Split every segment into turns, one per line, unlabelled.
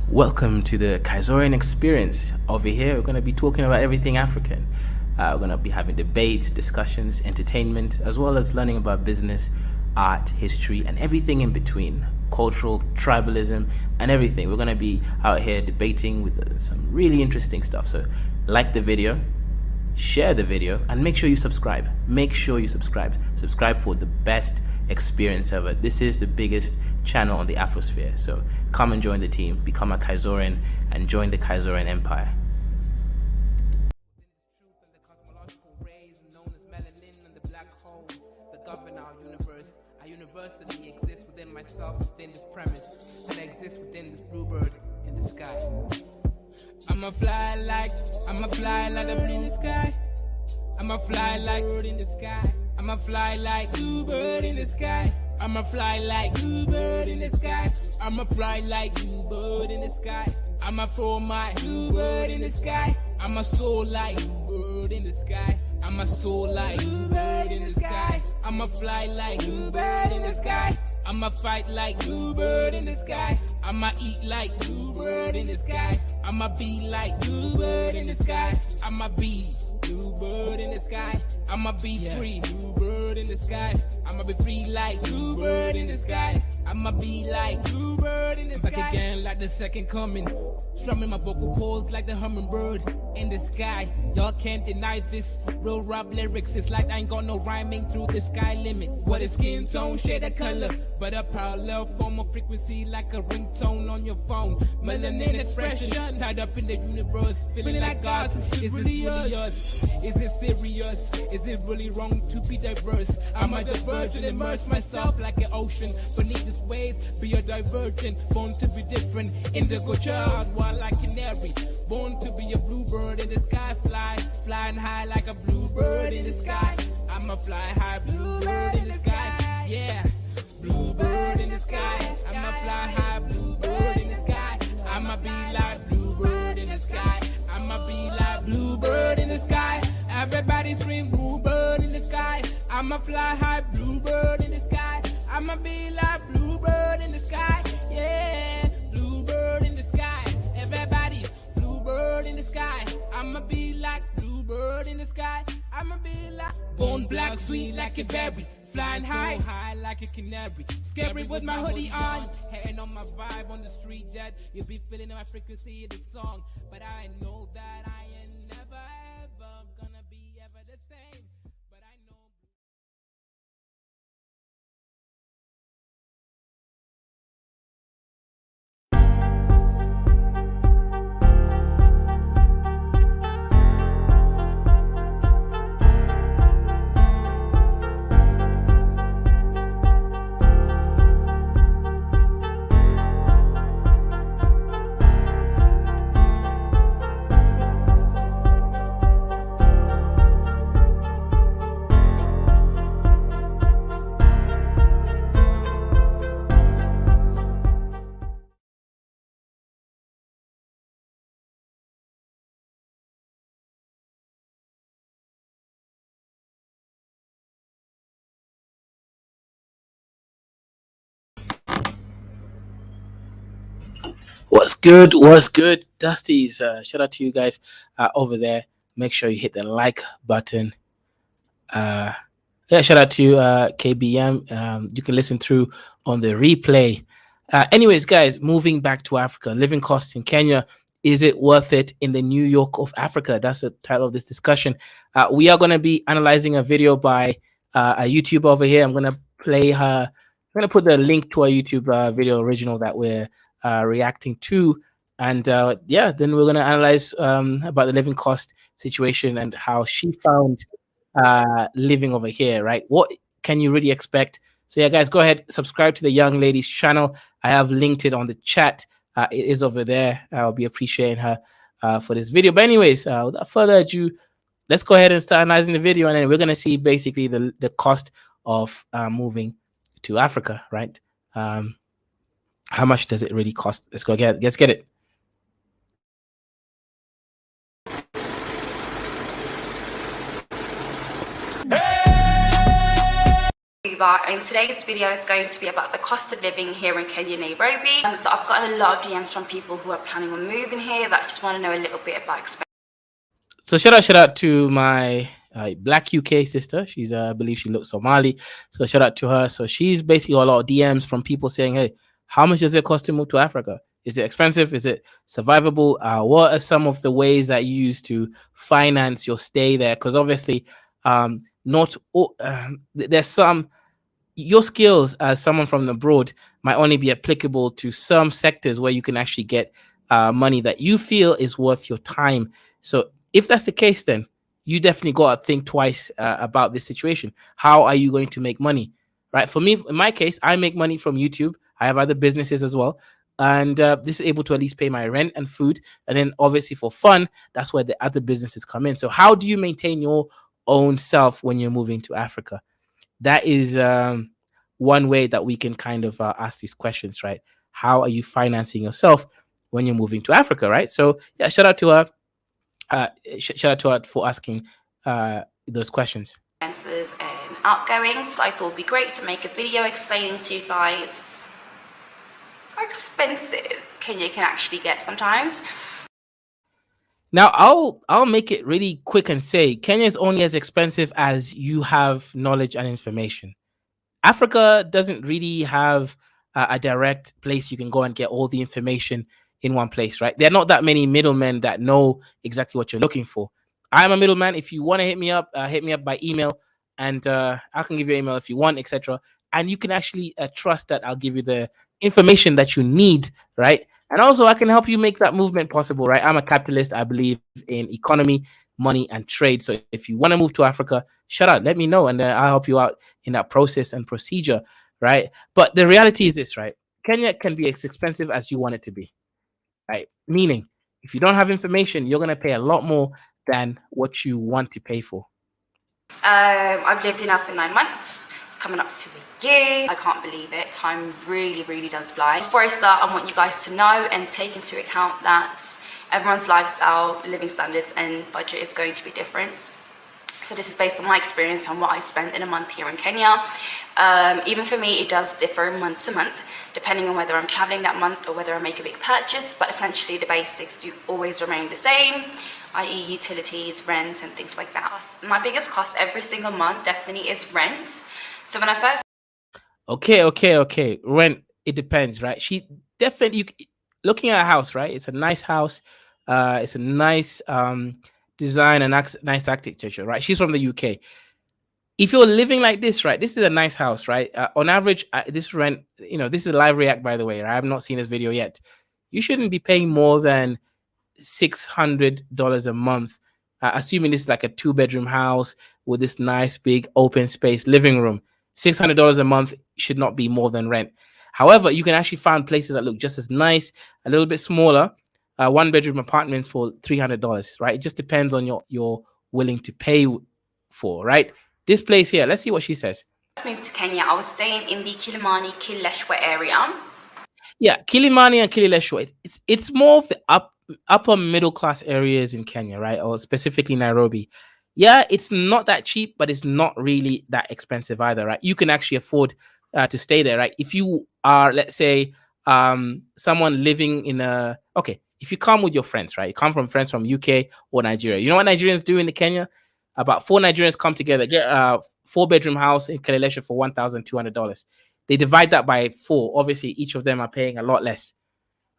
Welcome to the Kaizorian experience. Over here, we're going to be talking about everything African. We're going to be having debates, discussions, entertainment, as well as learning about business, art, history, and everything in between. Cultural, tribalism, and everything. We're going to be out here debating with some really interesting stuff. So, like the video, share the video, and make sure you subscribe. Make sure you subscribe. Subscribe for the best experience ever. This is the biggest channel on the Afrosphere. So come and join the team, become a Kaizorian, and join the Kaizorian Empire.
Universally exist within myself, within this premise, and I exist within this bluebird in the sky. I'ma fly like the blue in the sky. I'ma fly like bird in the sky. I'ma fly like bluebird in the sky. I'ma fly like bluebird in the sky. I'ma fly like bluebird in the sky. I'ma throw my bluebird in the sky. I'ma soar like bluebird in the sky. I'ma soar like bluebird in the sky. I'ma fly like bluebird in the sky. I'ma fight like bluebird in the sky. I'ma eat like bluebird in the sky. I'ma be like bluebird in the sky. I'ma be bluebird in the sky. I'ma be free, bluebird in the sky. I'ma be free like bluebird in the sky. I'ma be like bluebird in the sky. Back again like the second coming. Strumming my vocal cords like the hummingbird in the sky. Y'all can't deny this. Real rap lyrics, it's like I ain't got no rhyming through the sky limit. What is skin tone, shade of color, but a parallel form of frequency like a ringtone on your phone. Melanin expression tied up in the universe, feeling like God. Is it really us? Is it serious? Is it really wrong to be diverse? I'm a divergent, immerse myself like an ocean beneath this waves. Be a divergent, born to be different. Indigo child, wild like canary. Born to be a bluebird in the sky, flying high like a bluebird in the sky. I'm a fly high bluebird in the sky, yeah. Bluebird in the sky. I'm a fly high bluebird in the sky. I'ma be like bluebird in the sky. I'ma be like bluebird in the sky. Everybody scream bluebird in the sky. I'ma fly high bluebird in the sky. I'ma be like bluebird in the sky, yeah. Bluebird in the sky. Everybody, bluebird in the sky. I'ma be like bluebird in the sky. I'ma be like bone black, sweet like a berry. Flying high like a canary. Scary with my hoodie on. Hating on my vibe on the street that you'll be feeling my frequency of the song. But I know that I ain't never ever gonna be ever the same. But I know.
What's good? What's good, Dusties? Shout out to you guys over there. Make sure you hit the like button. Shout out to you, KBM. You can listen through on the replay. Anyways, guys, moving back to Africa, living costs in Kenya. Is it worth it in the New York of Africa? That's the title of this discussion. We are going to be analyzing a video by a YouTuber over here. I'm going to play her. I'm going to put the link to our YouTube video original that we're reacting to. And then we're going to analyze about the living cost situation and how she found living over here, right? What can you really expect? So yeah, guys, go ahead, subscribe to the young lady's channel. I have linked it on the chat. It is over there. I'll be appreciating her for this video. But anyways, without further ado, let's go ahead and start analyzing the video, and then we're going to see basically the cost of moving to Africa, right? How much does it really cost? Let's get it.
YouTuber, and today's video is going to be about the cost of living here in Kenya, Nairobi. So I've gotten a lot of DMs from people who are planning on moving here that just want to know a little bit about expenses.
So shout out to my black UK sister. She's I believe she looks Somali. So shout out to her. So she's basically got a lot of DMs from people saying, "Hey, how much does it cost to move to Africa? Is it expensive? Is it survivable? What are some of the ways that you use to finance your stay there? Because obviously, not all, there's some your skills as someone from abroad might only be applicable to some sectors where you can actually get money that you feel is worth your time. So if that's the case, then you definitely got to think twice about this situation. How are you going to make money? Right. For me, in my case, I make money from YouTube. I have other businesses as well. And this is able to at least pay my rent and food. And then obviously for fun, that's where the other businesses come in. So how do you maintain your own self when you're moving to Africa? That is one way that we can kind of ask these questions, right? How are you financing yourself when you're moving to Africa, right? So yeah, shout out to her. Shout out to her for asking those questions.
Expenses and outgoings. So I thought it'd be great to make a video explaining to you guys how expensive Kenya can actually get sometimes.
Now I'll make it really quick and say Kenya is only as expensive as you have knowledge and information. Africa doesn't really have a direct place you can go and get all the information in one place, right? There are not that many middlemen that know exactly what you're looking for. I'm a middleman. If you want to hit me up by email, and I can give you an email if you want, etc. And you can actually trust that I'll give you the information that you need, right? And also, I can help you make that movement possible, right? I'm a capitalist. I believe in economy, money, and trade. So if you want to move to Africa, shout out, let me know, and I'll help you out in that process and procedure, right? But the reality is this, right? Kenya can be as expensive as you want it to be, right? Meaning, if you don't have information, you're going to pay a lot more than what you want to pay for.
I've lived in now for 9 months, coming up to a year. I can't believe it. Time really, really does fly. Before I start, I want you guys to know and take into account that everyone's lifestyle, living standards, and budget is going to be different. So this is based on my experience and what I spent in a month here in Kenya. Even for me, it does differ month to month, depending on whether I'm traveling that month or whether I make a big purchase. But essentially, the basics do always remain the same, i.e. utilities, rent, and things like that. My biggest cost every single month definitely is rent. So when I first...
Okay. Rent, it depends, right? She definitely... Looking at a house, right? It's a nice house. It's a nice design and nice architecture, right? She's from the UK. If you're living like this, right? This is a nice house, right? On average, this rent, this is a live react, by the way. Right? I have not seen this video yet. You shouldn't be paying more than $600 a month, assuming this is like a 2-bedroom house with this nice big open space living room. $600 a month should not be more than rent. However, you can actually find places that look just as nice, a little bit smaller, 1-bedroom apartments for $300, right? It just depends on you're willing to pay for, right? This place here, let's see what she says.
I moved to Kenya. I was staying in the Kilimani, Kileshwa area.
Yeah, Kilimani and Kileshwa. It's more of the upper middle class areas in Kenya, right? Or specifically Nairobi. Yeah, it's not that cheap, but it's not really that expensive either, right? You can actually afford to stay there, right? If you are, let's say, someone living in if you come with your friends, right? You come from friends from UK or Nigeria. You know what Nigerians do in Kenya? About 4 Nigerians come together, get a 4-bedroom house in Kilelesha for $1,200. They divide that by 4. Obviously, each of them are paying a lot less,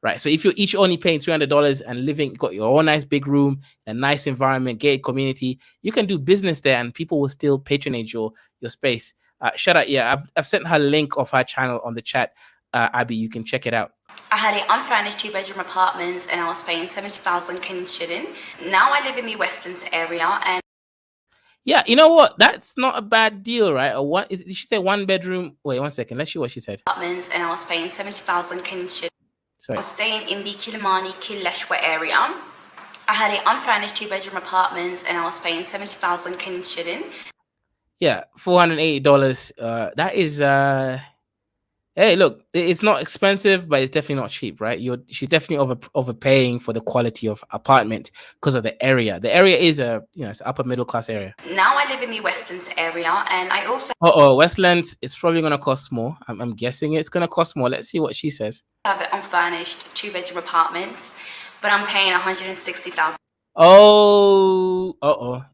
right? So if you're each only paying $300 and living, got your own nice big room, a nice environment, gated community, you can do business there, and people will still patronage your space. Shout out, yeah, I've sent her a link of her channel on the chat. Abby, you can check it out.
I had an unfurnished 2-bedroom apartment, and I was paying 70,000 Kenyan shilling. Now I live in the Westlands area, and
yeah, you know what? That's not a bad deal, right? Or what did she say? 1-bedroom? Wait, 1 second. Let's see what she said.
Apartment, and I was paying 70,000 Kenyan shilling.
Sorry.
I was staying in the Kilimani, Kileshwa area. I had an unfurnished 2-bedroom apartment, and I was paying 70,000 Kenyan shilling.
Yeah, $480. That is Hey, look, it's not expensive, but it's definitely not cheap, right? She's definitely overpaying for the quality of apartment because of the area. The area is it's upper middle class area.
Now I live in the Westlands area, and I also
Westlands, it's probably gonna cost more. I'm guessing it's gonna cost more. Let's see what she says.
have an unfurnished 2-bedroom apartments, but I'm paying 160,000.
Oh, well,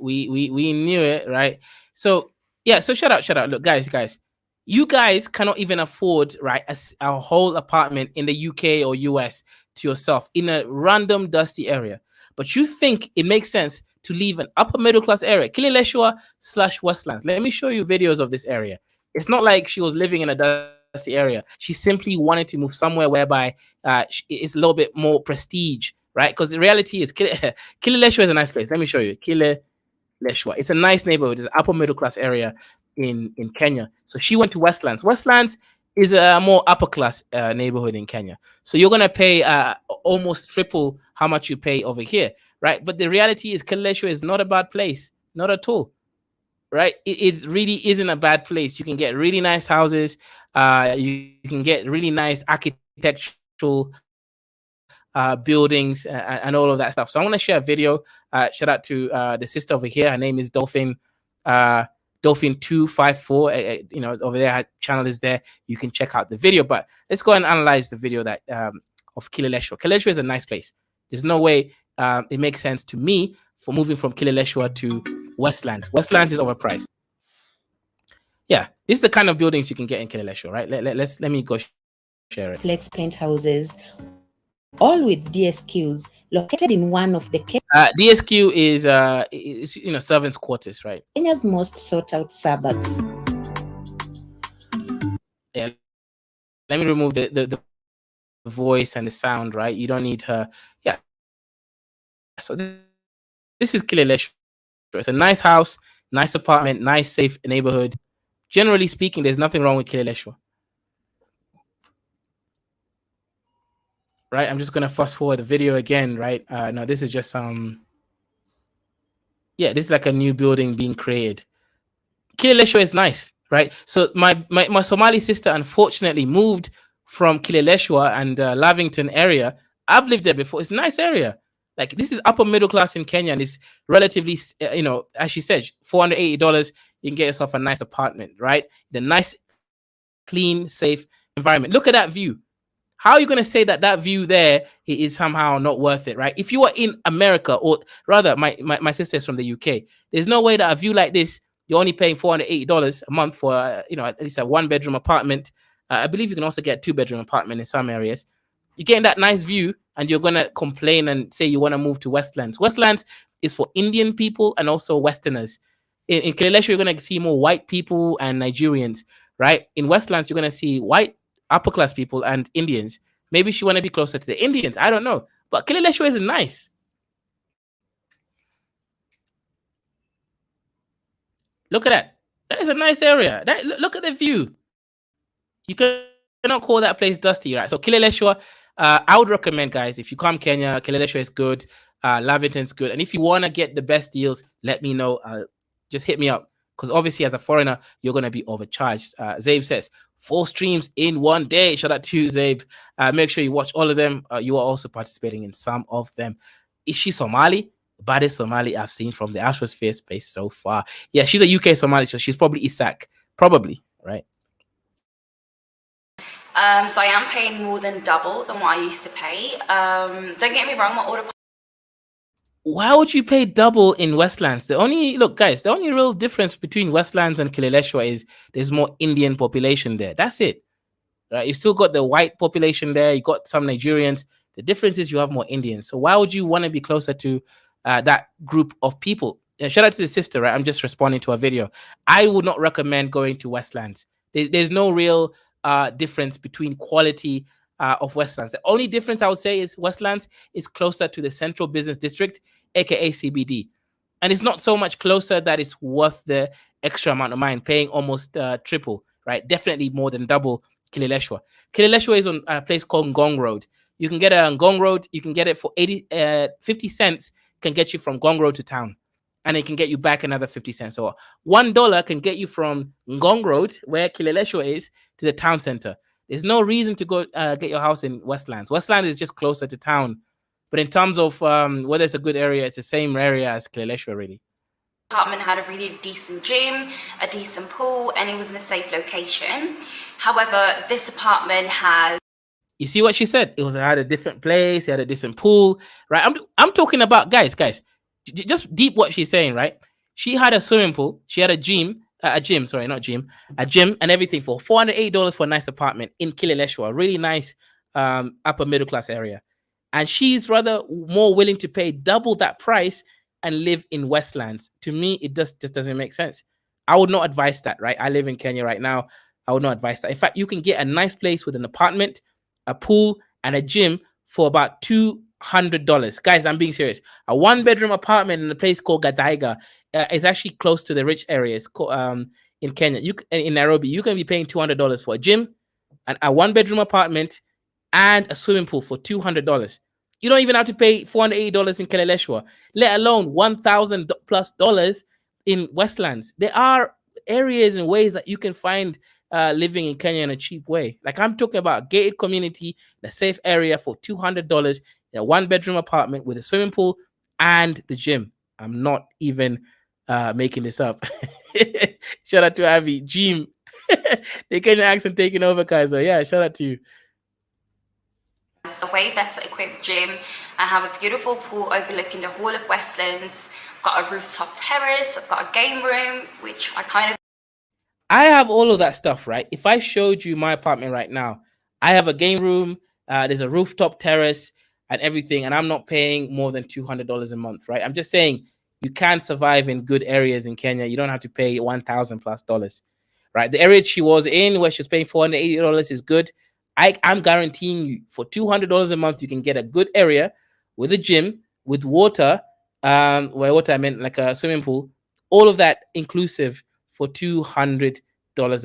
we knew it, right? So yeah, so shut out. Look, guys, you guys cannot even afford, right, a whole apartment in the UK or US to yourself in a random dusty area. But you think it makes sense to leave an upper middle class area, Kileleshwa/Westlands. Let me show you videos of this area. It's not like she was living in a dusty area. She simply wanted to move somewhere whereby it's a little bit more prestige, right? Because the reality is, Kileleshwa is a nice place. Let me show you. Kileleshwa. It's a nice neighborhood. It's an upper middle class area in Kenya. So she went to Westlands. Westlands is a more upper class neighborhood in Kenya. So you're gonna pay almost triple how much you pay over here, right? But the reality is, Kileleshwa is not a bad place, not at all, right? It really isn't a bad place. You can get really nice houses. You can get really nice architectural buildings and all of that stuff. So I'm going to share a video. Shout out to the sister over here. Her name is Dolphin254. Over there, her channel is there. You can check out the video. But let's go and analyze the video that of Kileleshwa. Kileleshwa is a nice place. There's no way it makes sense to me for moving from Kileleshwa to Westlands. Westlands is overpriced. Yeah, this is the kind of buildings you can get in Kileleshwa, right? Let me go share it.
Complex penthouses, all with DSQs, located in one of the
DSQ is servants' quarters, right?
Kenya's most sought out suburbs.
Yeah, let me remove the voice and the sound, right? You don't need her. Yeah. So this is Kileleshwa. It's a nice house, nice apartment, nice safe neighborhood. Generally speaking, there's nothing wrong with Kileleshwa. Right, I'm just gonna fast forward the video again, right? No, this is just this is like a new building being created. Kileleshwa is nice, right? So my Somali sister unfortunately moved from Kileleshwa and Lavington area. I've lived there before. It's a nice area. Like, this is upper middle class in Kenya, and it's relatively, as she said, $480. You can get yourself a nice apartment, right? The nice, clean, safe environment. Look at that view. How are you going to say that view there is somehow not worth it, right? If you were in America, or rather, my sister is from the UK, there's no way that a view like this, you're only paying $480 a month for, at least a 1-bedroom apartment. I believe you can also get a 2-bedroom apartment in some areas. You're getting that nice view, and you're going to complain and say you want to move to Westlands. Westlands is for Indian people and also Westerners. In Kileleshwa, you're going to see more white people and Nigerians, right? In Westlands, you're going to see white upper class people and Indians. Maybe she want to be closer to the Indians. I don't know. But Kileleshwa is nice. Look at that. That is a nice area. Look at the view. You cannot call that place dusty, right? So Kileleshwa, I would recommend, guys, if you come Kenya, Kileleshwa is good. Lavington's good. And if you want to get the best deals, let me know. Just hit me up. Because obviously, as a foreigner, you're going to be overcharged. Zabe says, 4 streams in one day. Shout out to you, Zabe. Make sure you watch all of them. You are also participating in some of them. Is she Somali? Baddest Somali I've seen from the Astrosphere space so far. Yeah, she's a UK Somali, so she's probably Isak. Probably, right?
So I am paying more than double than what I used to pay. Don't get me wrong, my order.
Why would you pay double in Westlands? The only real difference between Westlands and Kileleshwa is there's more Indian population there. That's it. Right? You still got the white population there. You got some Nigerians. The difference is you have more Indians. So why would you want to be closer to that group of people? Shout out to the sister, right? I'm just responding to a video. I would not recommend going to Westlands. There's no real difference between quality of Westlands. The only difference I would say is Westlands is closer to the Central Business District, aka CBD. And it's not so much closer that it's worth the extra amount of money, paying almost triple, right? Definitely more than double Kileleshwa. Kileleshwa is on a place called Ngong Road. You can get it on Ngong Road. You can get it for 50 cents can get you from Ngong Road to town. And it can get you back another 50 cents. So $1 can get you from Ngong Road, where Kileleshwa is, to the town center. There's no reason to go get your house in Westlands. Westlands is just closer to town. But in terms of whether it's a good area, it's the same area as Kileleshwa, really.
Apartment had a really decent gym, a decent pool, and it was in a safe location. However, this apartment has...
You see what she said? It had a different place, it had a decent pool, right? I'm talking about guys, just deep what she's saying, right? She had a swimming pool, she had a gym, a gym, and everything for $408 for a nice apartment in Kileleshwa, a really nice upper middle class area. And she's rather more willing to pay double that price and live in Westlands. To me, it just doesn't make sense. I would not advise that, right? I live in Kenya right now. I would not advise that. In fact, you can get a nice place with an apartment, a pool, and a gym for about $200. Guys, I'm being serious. A 1-bedroom apartment in a place called Gadaiga is actually close to the rich areas in Kenya. In Nairobi, you can be paying $200 for a gym, and a 1-bedroom apartment, and a swimming pool for $200. You don't even have to pay $480 in Kileleshwa, let alone $1,000 plus in Westlands. There are areas and ways that you can find living in Kenya in a cheap way. Like I'm talking about a gated community, a safe area for $200 in a 1-bedroom apartment with a swimming pool and the gym. I'm not even making this up. Shout out to Abby. Gym. The Kenyan accent taking over, Kaiser. Yeah, shout out to you.
It's a way better equipped gym. I have a beautiful pool overlooking the whole of Westlands. I've got a rooftop terrace. I've got a game room, which
I have all of that stuff, right? If I showed you my apartment right now, I have a game room, there's a rooftop terrace and everything, and I'm not paying more than $200 a month, right? I'm just saying you can survive in good areas in Kenya. You don't have to pay $1,000 plus, right? The area she was in where she's paying $480 is good. I'm guaranteeing you for $200 a month, you can get a good area with a gym, with water, where water I meant like a swimming pool, all of that inclusive for $200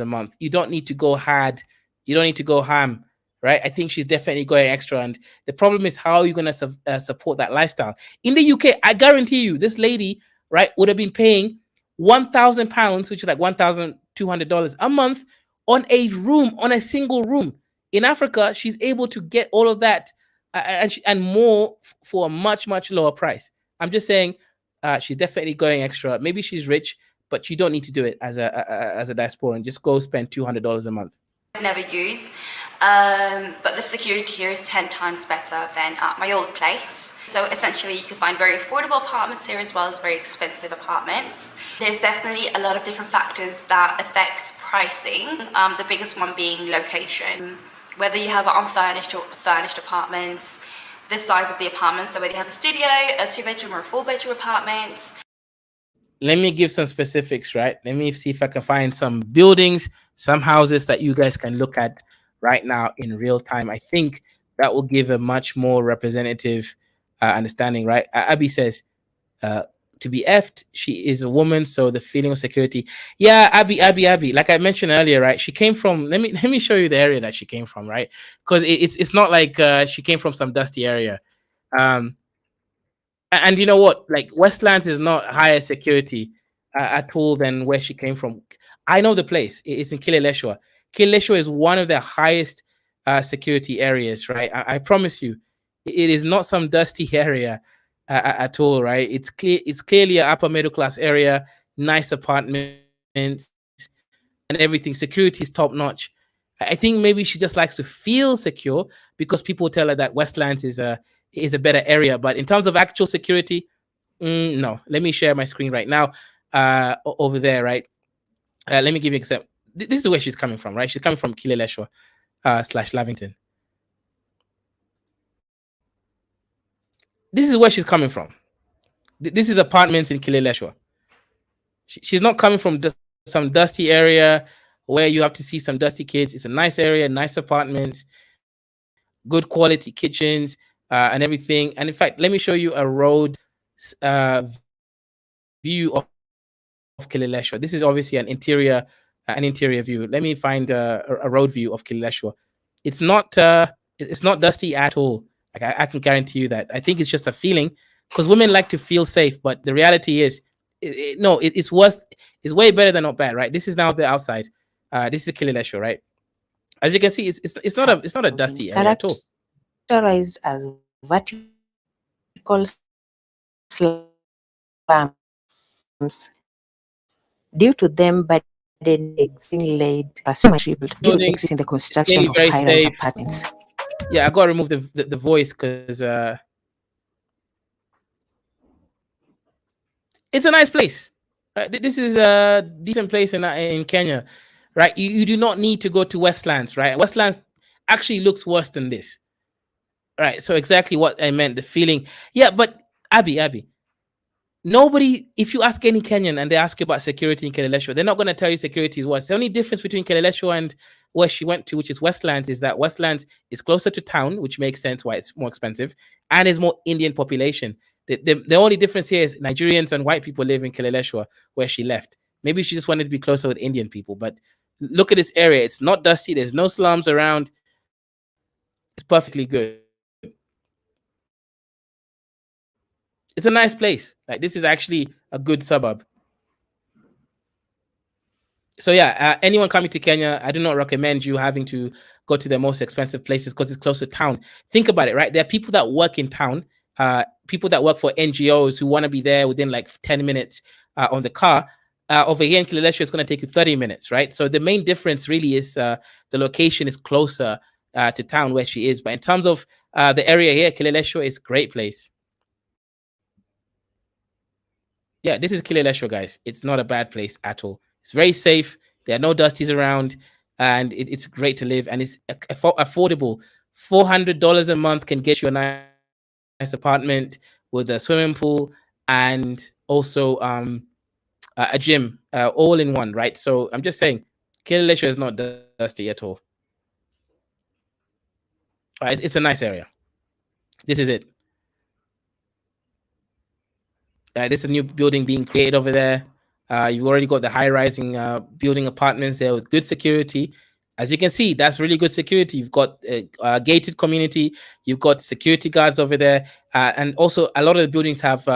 a month. You don't need to go hard. You don't need to go ham, right? I think she's definitely going extra. And the problem is how are you going to support that lifestyle? In the UK, I guarantee you, this lady, right, would have been paying £1,000, which is like $1,200 a month on a room, on a single room. In Africa, she's able to get all of that and more for a much, much lower price. I'm just saying she's definitely going extra. Maybe she's rich, but you don't need to do it as a diasporan. Just go spend $200 a month.
I've never used, but the security here is 10 times better than at my old place. So essentially, you can find very affordable apartments here as well as very expensive apartments. There's definitely a lot of different factors that affect pricing. The biggest one being location. Whether you have an unfurnished or furnished apartment, the size of the apartment, so whether you have a studio, a 2-bedroom or a 4-bedroom apartment.
Let me give some specifics, right? Let me see if I can find some buildings, some houses that you guys can look at right now in real time. I think that will give a much more representative understanding, right? Abby says, to be effed, she is a woman, so the feeling of security. Yeah, Abby. Like I mentioned earlier, right? She came from. Let me show you the area that she came from, right? Because it's not like she came from some dusty area. And you know what? Like Westlands is not higher security at all than where she came from. I know the place. It's in Kileleshwa. Kileleshwa is one of the highest security areas, right? I promise you, it is not some dusty area. At all, right? It's clearly an upper middle class area, nice apartments and everything. Security is top notch. I think maybe she just likes to feel secure because people tell her that Westlands is a better area. But in terms of actual security, no. Let me share my screen right now. Over there, right? Let me give you an example. This is where she's coming from, right? She's coming from Kileleshwa / Lavington. This is where she's coming from. This is apartments in Kileleshwa. She's not coming from some dusty area where you have to see some dusty kids. It's a nice area, nice apartments, good quality kitchens, and everything. And in fact, let me show you a road view of Kileleshwa. This is obviously an interior view. Let me find a road view of Kileleshwa. It's not dusty at all. Like I can guarantee you that. I think it's just a feeling because women like to feel safe, but the reality is, it's worse. It's way better than not bad, right? This is now the outside. This is Kileleshwa, right? As you can see, it's not a dusty area at all.
Characterized as vertical slums due to them burdening the existing laid due to
Buildings,
increase in the
it's
construction
clearly
of
very
high-rise
safe.
apartments.
Yeah, I gotta remove the voice because it's a nice place. Right? This is a decent place in Kenya, right? You do not need to go to Westlands, right? Westlands actually looks worse than this, right? So exactly what I meant, the feeling. Yeah, but Abby, nobody, if you ask any Kenyan and they ask you about security in Kileleshwa, they're not going to tell you security is worse. The only difference between Kileleshwa and where she went to, which is Westlands, is that Westlands is closer to town, which makes sense why it's more expensive, and is more Indian population. The only difference here is Nigerians and white people live in Kileleshwa, where she left. Maybe she just wanted to be closer with Indian people, but look at this area. It's not dusty. There's no slums around. It's perfectly good. It's a nice place. Like, this is actually a good suburb. So yeah, anyone coming to Kenya, I do not recommend you having to go to the most expensive places because it's close to town. Think about it, right? There are people that work in town, people that work for NGOs who want to be there within like 10 minutes on the car. Over here in Kileleshwa, it's going to take you 30 minutes, right? So the main difference really is the location is closer to town where she is. But in terms of the area here, Kileleshwa is a great place. Yeah, this is Kileleshwa, guys. It's not a bad place at all. It's very safe. There are no dusties around, and it's great to live, and it's affordable. $400 a month can get you a nice apartment with a swimming pool and also a gym, all in one, right? So I'm just saying, Kileleshwa is not dusty at all. It's a nice area. This is it. There's a new building being created over there. You've already got the high-rising building apartments there with good security. As you can see, that's really good security. You've got a gated community. You've got security guards over there, and also a lot of the buildings have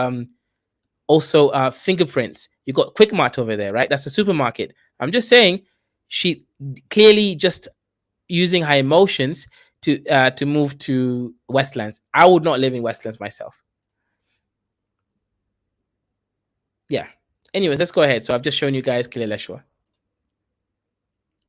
also fingerprints. You've got Quickmart over there, right? That's a supermarket. I'm just saying, she clearly just using her emotions to move to Westlands. I would not live in Westlands myself. Yeah. Anyways, let's go ahead. So I've just shown you guys Kileleshwa.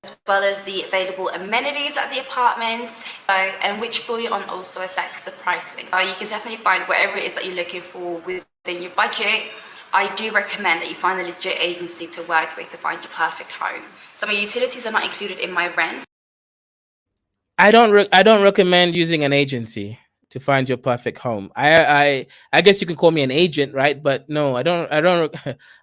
As well as the available amenities at the apartment, and which will also affect the pricing. You can definitely find whatever it is that you're looking for within your budget. I do recommend that you find a legit agency to work with to find your perfect home. Some of the utilities are not included in my rent.
I don't recommend using an agency to find your perfect home. I guess you can call me an agent, right? But no, I don't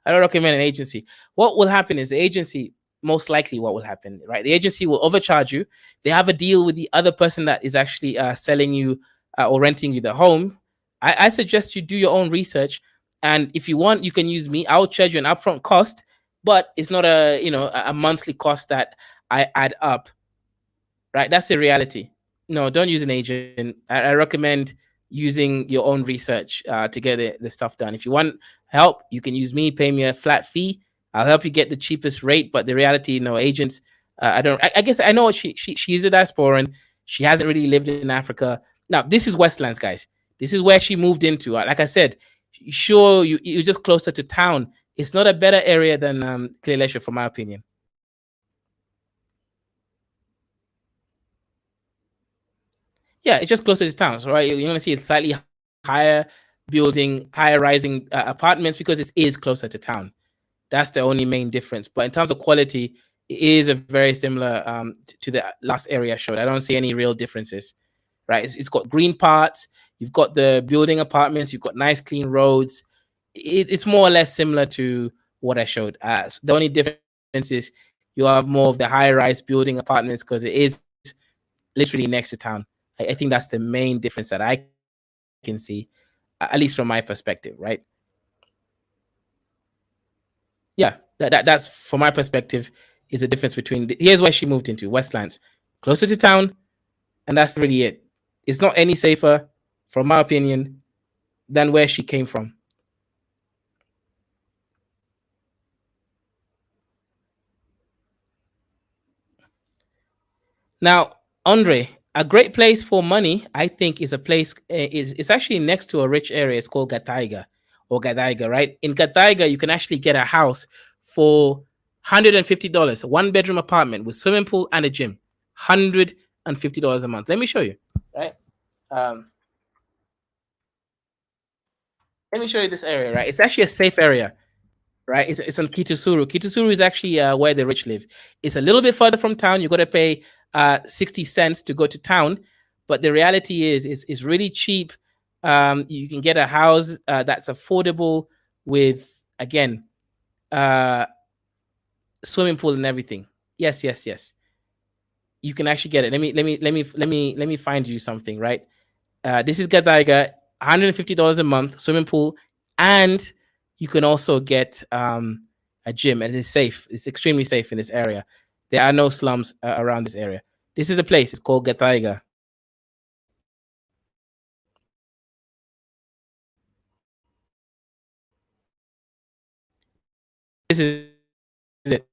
recommend an agency. What will happen is the agency, most likely what will happen, right? The agency will overcharge you. They have a deal with the other person that is actually selling you or renting you the home. I suggest you do your own research, and if you want, you can use me. I'll charge you an upfront cost, but it's not a monthly cost that I add up, right? That's the reality. No, don't use an agent. I recommend using your own research to get the stuff done. If you want help, you can use me. Pay me a flat fee. I'll help you get the cheapest rate. But the reality, no agents. I don't. I guess I know she's a diasporan. She hasn't really lived in Africa. Now this is Westlands, guys. This is where she moved into. Like I said, sure you're just closer to town. It's not a better area than Kileleshwa, from my opinion. Yeah, it's just closer to town, so right. You're gonna see a slightly higher building, higher rising apartments because it is closer to town. That's the only main difference. But in terms of quality, it is a very similar to the last area I showed. I don't see any real differences, right? It's got green parts. You've got the building apartments. You've got nice clean roads. It's more or less similar to what I showed. So the only difference is you have more of the high-rise building apartments because it is literally next to town. I think that's the main difference that I can see, at least from my perspective, right? Yeah, that's from my perspective is the difference between. Here's where she moved into Westlands, closer to town, and that's really it. It's not any safer, from my opinion, than where she came from. Now, Andre, a great place for money, I think, is a place is it's actually next to a rich area. It's called Gataiga or Gadaiga, right? In Gadaiga, you can actually get a house for $150, one bedroom apartment with swimming pool and a gym. $150 a month. Let me show you, right? Um, Let me show you this area, right? It's actually a safe area, right? It's on Kitusuru. Kitusuru is actually where the rich live. It's a little bit further from town. You got to pay 60 cents to go to town, but the reality is really cheap. You can get a house that's affordable with again uh, swimming pool and everything. Yes, yes, yes. You can actually get it. Let me find you something, right? This is Gadaiga, $150 a month, swimming pool, and you can also get a gym, and it's safe. It's extremely safe in this area. There are no slums around this area. This is the place. It's called Gadaiga. This is it.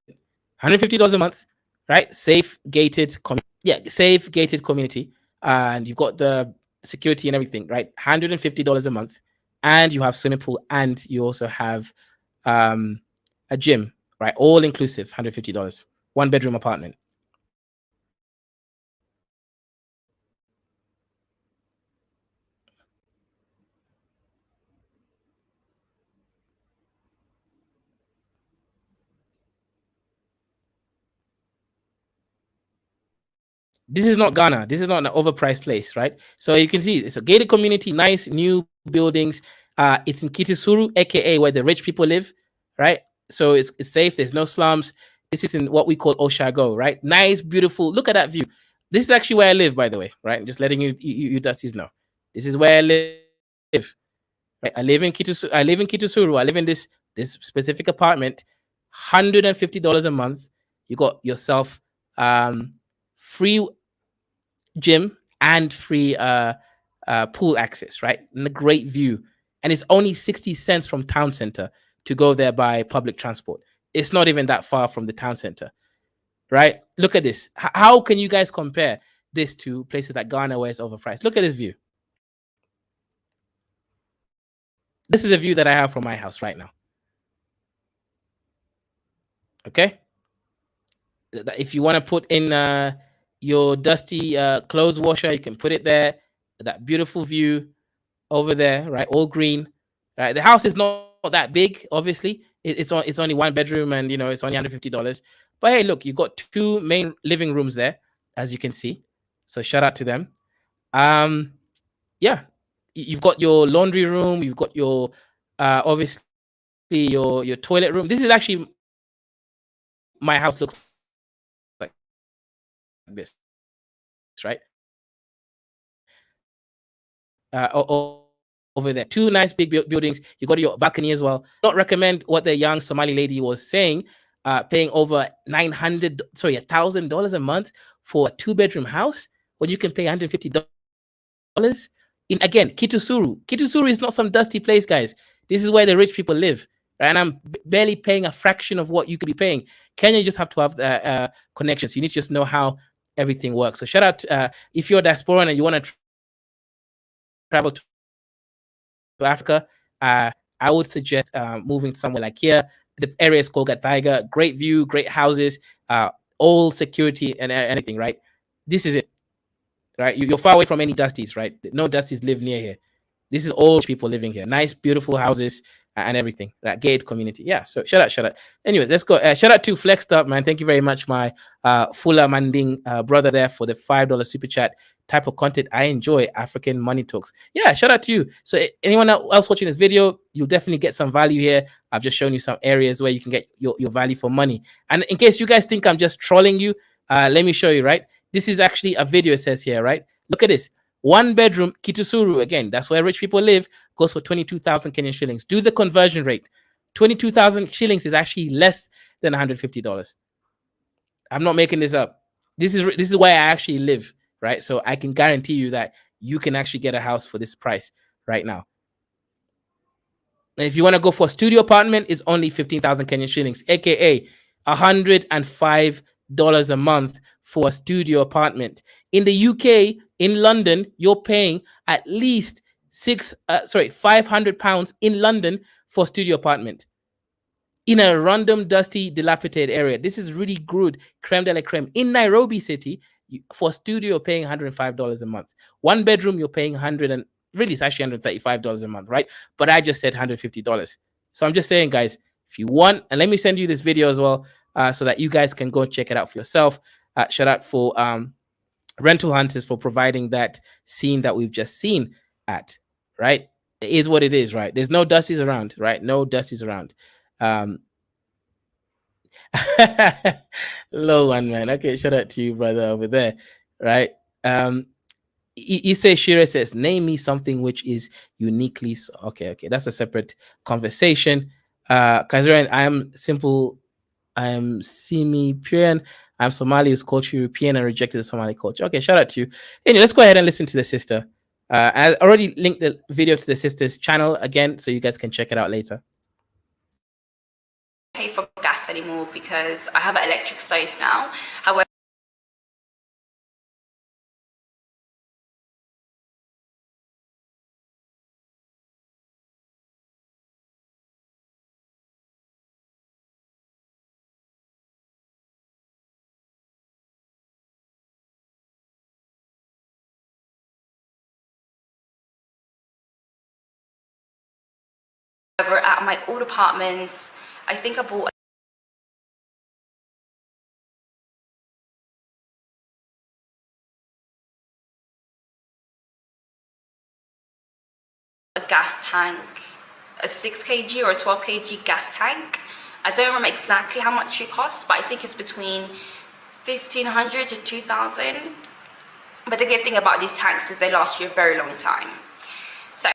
$150 a month, right? Safe gated safe gated community, and you've got the security and everything, right? $150 a month, and you have swimming pool, and you also have um, a gym, right? All inclusive, $150, one bedroom apartment. This is not Ghana. This is not an overpriced place, right? So you can see it's a gated community, nice new buildings. It's in Kitisuru, aka where the rich people live, right? So it's safe. There's no slums. This is in what we call Oshago, right? Nice, beautiful. Look at that view. This is actually where I live, by the way, right? Just letting you Dusties know. This is where I live. Right? I live in Kitusuru. I live in this specific apartment. $150 a month. You got yourself free gym and free pool access, right? And a great view. And it's only 60 cents from town center to go there by public transport. It's not even that far from the town center, right? Look at this. How can you guys compare this to places like Ghana where it's overpriced? Look at this view. This is a view that I have from my house right now. Okay. If you want to put in your dusty clothes washer, you can put it there. That beautiful view over there, right? All green. Right. The house is not that big, obviously. It's only one bedroom, and it's only $150. But hey, look, you've got two main living rooms there, as you can see. So shout out to them. Yeah, you've got your laundry room. You've got your obviously your toilet room. This is actually my house looks like this, right? Over there. Two nice big buildings. You got your balcony as well. Not recommend what the young Somali lady was saying, paying over $1,000 a month for a two-bedroom house when you can pay $150 in, again, Kitusuru. Kitusuru is not some dusty place, guys. This is where the rich people live. Right? And I'm barely paying a fraction of what you could be paying. Kenya, you just have to have connections. You need to just know how everything works. So shout out if you're a diasporan and you want to travel to Africa, I would suggest moving somewhere like here. The area is called Gataiga. Great view, great houses, all security and anything, right? This is it, right? You're far away from any dusties, right? No dusties live near here. This is all people living here. Nice, beautiful houses and everything. That gated community. Yeah. So shout out. Anyway, let's go. Shout out to Flexed Up, man. Thank you very much, my Fula Manding brother there, for the $5 super chat. Type of content I enjoy, African money talks. Yeah, shout out to you. So anyone else watching this video, you'll definitely get some value here. I've just shown you some areas where you can get your value for money. And in case you guys think I'm just trolling you, let me show you, right? This is actually a video, it says here, right? Look at this. One bedroom, Kitusuru, again, that's where rich people live, goes for 22,000 Kenyan shillings. Do the conversion rate. 22,000 shillings is actually less than $150. I'm not making this up. This is where I actually live, right? So I can guarantee you that you can actually get a house for this price right now. And if you want to go for a studio apartment, it's only 15,000 Kenyan shillings, aka $105 a month for a studio apartment. In the UK, in London, you're paying at least £500 in London for a studio apartment in a random, dusty, dilapidated area. This is really good, creme de la creme. In Nairobi City, for a studio, you're paying $105 a month. One bedroom, you're paying really, it's actually $135 a month, right? But I just said $150. So I'm just saying, guys, if you want, and let me send you this video as well, so that you guys can go and check it out for yourself. Shout out for Rental Hunters for providing that scene that we've just seen at, right? It is what it is, right? There's no dusties around, right? No dusties around. Low one, man. Okay, shout out to you, brother, over there, right? Issei Shira says, name me something which is uniquely so. Okay, that's a separate conversation. Kaizeran, I am simple. I am Semi-Purian. I'm Somali who's culture European and rejected the Somali culture. Okay, shout out to you. Anyway, let's go ahead and listen to the sister. I already linked the video to the sister's channel again, so you guys can check it out later.
Pay for gas anymore because I have an electric stove now. However, at my old apartment, I think I bought a gas tank, a 6 kg or a 12 kg gas tank. I don't remember exactly how much it costs, but I think it's between 1,500 to 2,000. But the good thing about these tanks is they last you a very long time. So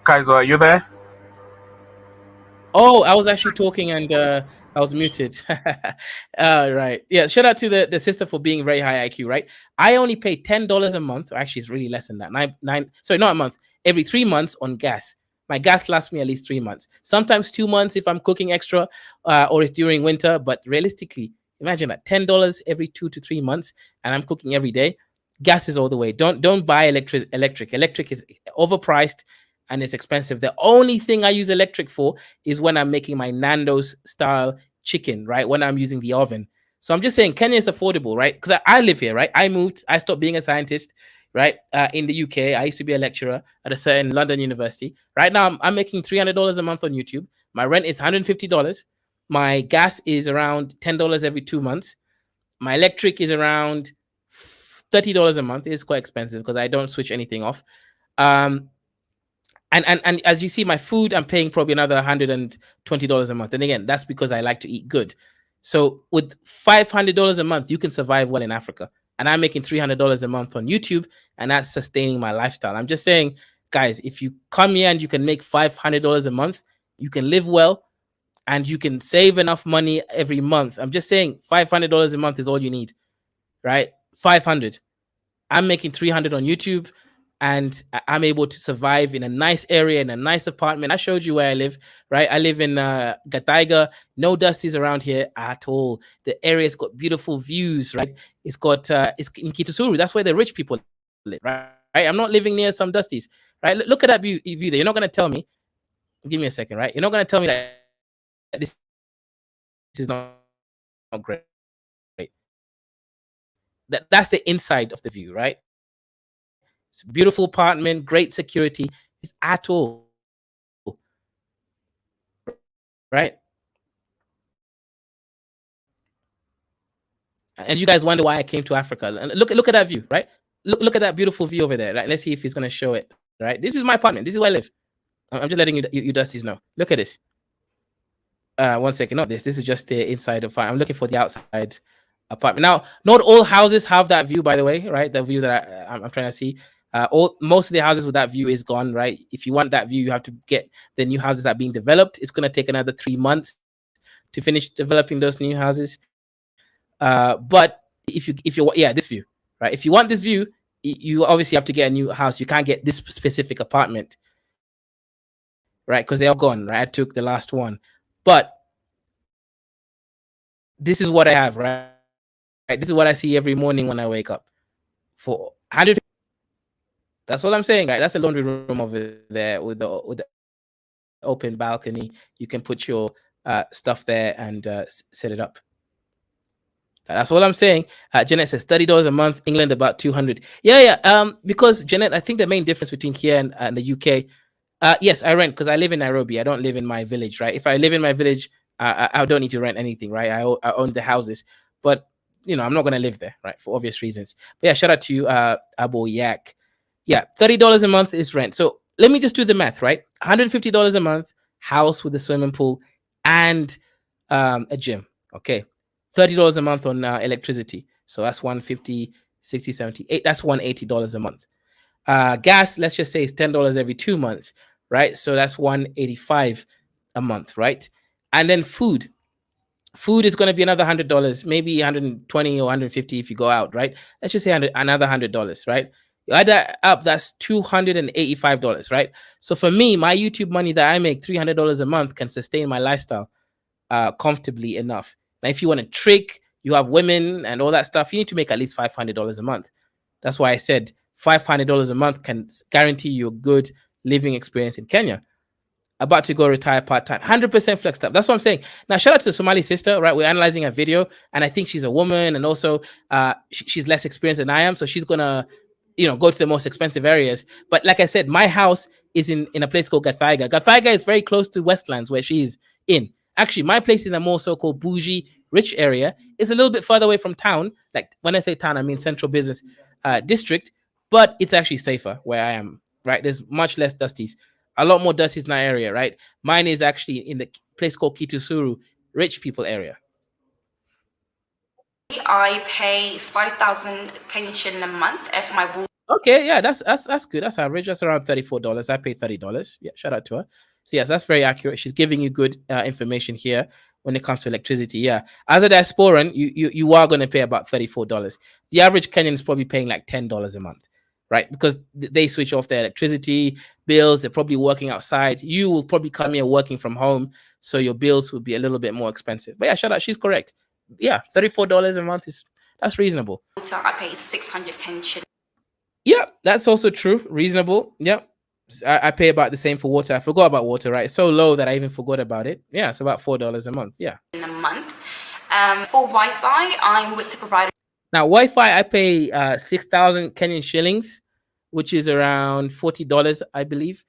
Kaiser, are you there?
Oh, I was actually talking and I was muted. Right. Yeah. Shout out to the sister for being very high IQ, right? I only pay $10 a month. Actually, it's really less than that. Sorry, not a month. Every 3 months on gas. My gas lasts me at least 3 months. Sometimes 2 months if I'm cooking extra, or it's during winter. But realistically, imagine that $10 every 2 to 3 months, and I'm cooking every day. Gas is all the way. Don't buy electric. Electric is overpriced and it's expensive. The only thing I use electric for is when I'm making my Nando's style chicken, right? When I'm using the oven. So I'm just saying Kenya is affordable, right? Because I live here, right? I moved, I stopped being a scientist, right? In the UK, I used to be a lecturer at a certain London university. Right now, I'm making $300 a month on YouTube. My rent is $150. My gas is around $10 every 2 months. My electric is around $30 a month. It's quite expensive because I don't switch anything off. And as you see, my food, I'm paying probably another $120 a month. And again, that's because I like to eat good. So with $500 a month, you can survive well in Africa. And I'm making $300 a month on YouTube, and that's sustaining my lifestyle. I'm just saying, guys, if you come here and you can make $500 a month, you can live well and you can save enough money every month. I'm just saying $500 a month is all you need, right? 500. I'm making 300 on YouTube, and I'm able to survive in a nice area, in a nice apartment. I showed you where I live, right? I live in Gataiga. No dusties around here at all. The area's got beautiful views, right? It's got it's in Kitusuru. That's where the rich people live, right? I'm not living near some dusties, right? Look at that view there. You're not gonna tell me. Give me a second, right? You're not gonna tell me that this is not great. That's the inside of the view, right? It's a beautiful apartment, great security. It's at all, right? And you guys wonder why I came to Africa. And look at that view, right? Look at that beautiful view over there. Right? Let's see if he's gonna show it. right? This is my apartment. This is where I live. I'm just letting you Dusties know. Look at this. 1 second, not this. This is just the inside of. I'm looking for the outside apartment. Now, not all houses have that view, by the way, right? The view that I'm trying to see. Most of the houses with that view is gone, right? If you want that view, you have to get the new houses that are being developed. It's going to take another 3 months to finish developing those new houses. But if you this view, right? If you want this view, you obviously have to get a new house. You can't get this specific apartment, right? Because they're all gone, right? I took the last one, but this is what I have, right? This is what I see every morning when I wake up. For 150. That's all I'm saying, right? That's a laundry room over there with the open balcony. You can put your stuff there and set it up. That's all I'm saying. Jeanette says $30 a month, England about 200. Yeah. Because Jeanette, I think the main difference between here and the UK. Yes, I rent because I live in Nairobi. I don't live in my village, right? If I live in my village, I don't need to rent anything, right? I own the houses, but I'm not gonna live there, right? For obvious reasons. But yeah, shout out to you, Abo Yak. Yeah, $30 a month is rent. So let me just do the math, right? $150 a month, house with a swimming pool, and a gym. Okay, $30 a month on electricity. So that's 150, 60, 70, 8. That's $180 a month. Gas, let's just say, is $10 every 2 months, right? So that's 185 a month, right? And then food. Food is going to be another $100, maybe 120 or 150 if you go out, right? Let's just say another $100, right? You add that up, that's $285, right? So for me, my YouTube money that I make, $300 a month, can sustain my lifestyle comfortably enough. Now, if you want to trick, you have women and all that stuff, you need to make at least $500 a month. That's why I said $500 a month can guarantee you a good living experience in Kenya. About to go retire part-time, 100% flexed up. That's what I'm saying. Now, shout out to the Somali sister, right? We're analyzing a video, and I think she's a woman, and also she's less experienced than I am, so she's gonna, go to the most expensive areas. But like I said, my house is in a place called Gathaiga. Gathaiga is very close to Westlands, where she's in. Actually, my place is in a more so-called bougie, rich area. It's a little bit further away from town. Like when I say town, I mean central business district, but it's actually safer where I am, right? There's much less dusties. A lot more dusties in that area, right? Mine is actually in the place called Kitusuru, rich people area.
I pay 5,000 Kenyan shilling a month for my water.
Okay, yeah, that's good. That's average. That's around $34. I pay $30. Yeah, shout out to her. So yes, that's very accurate. She's giving you good information here when it comes to electricity. Yeah, as a diasporan, you are going to pay about $34. The average Kenyan is probably paying like $10 a month, right? Because they switch off their electricity bills. They're probably working outside. You will probably come here working from home, so your bills will be a little bit more expensive. But yeah, shout out, she's correct. Yeah, $34 a month that's reasonable.
I pay 600 Kenyan shilling.
Yeah, that's also true. Reasonable. Yeah. I pay about the same for water. I forgot about water, right? It's so low that I even forgot about it. Yeah, it's about $4 a month. Yeah.
In a month. For Wi-Fi, I'm with the provider.
Now, Wi-Fi, I pay 6,000 Kenyan shillings, which is around $40, I believe.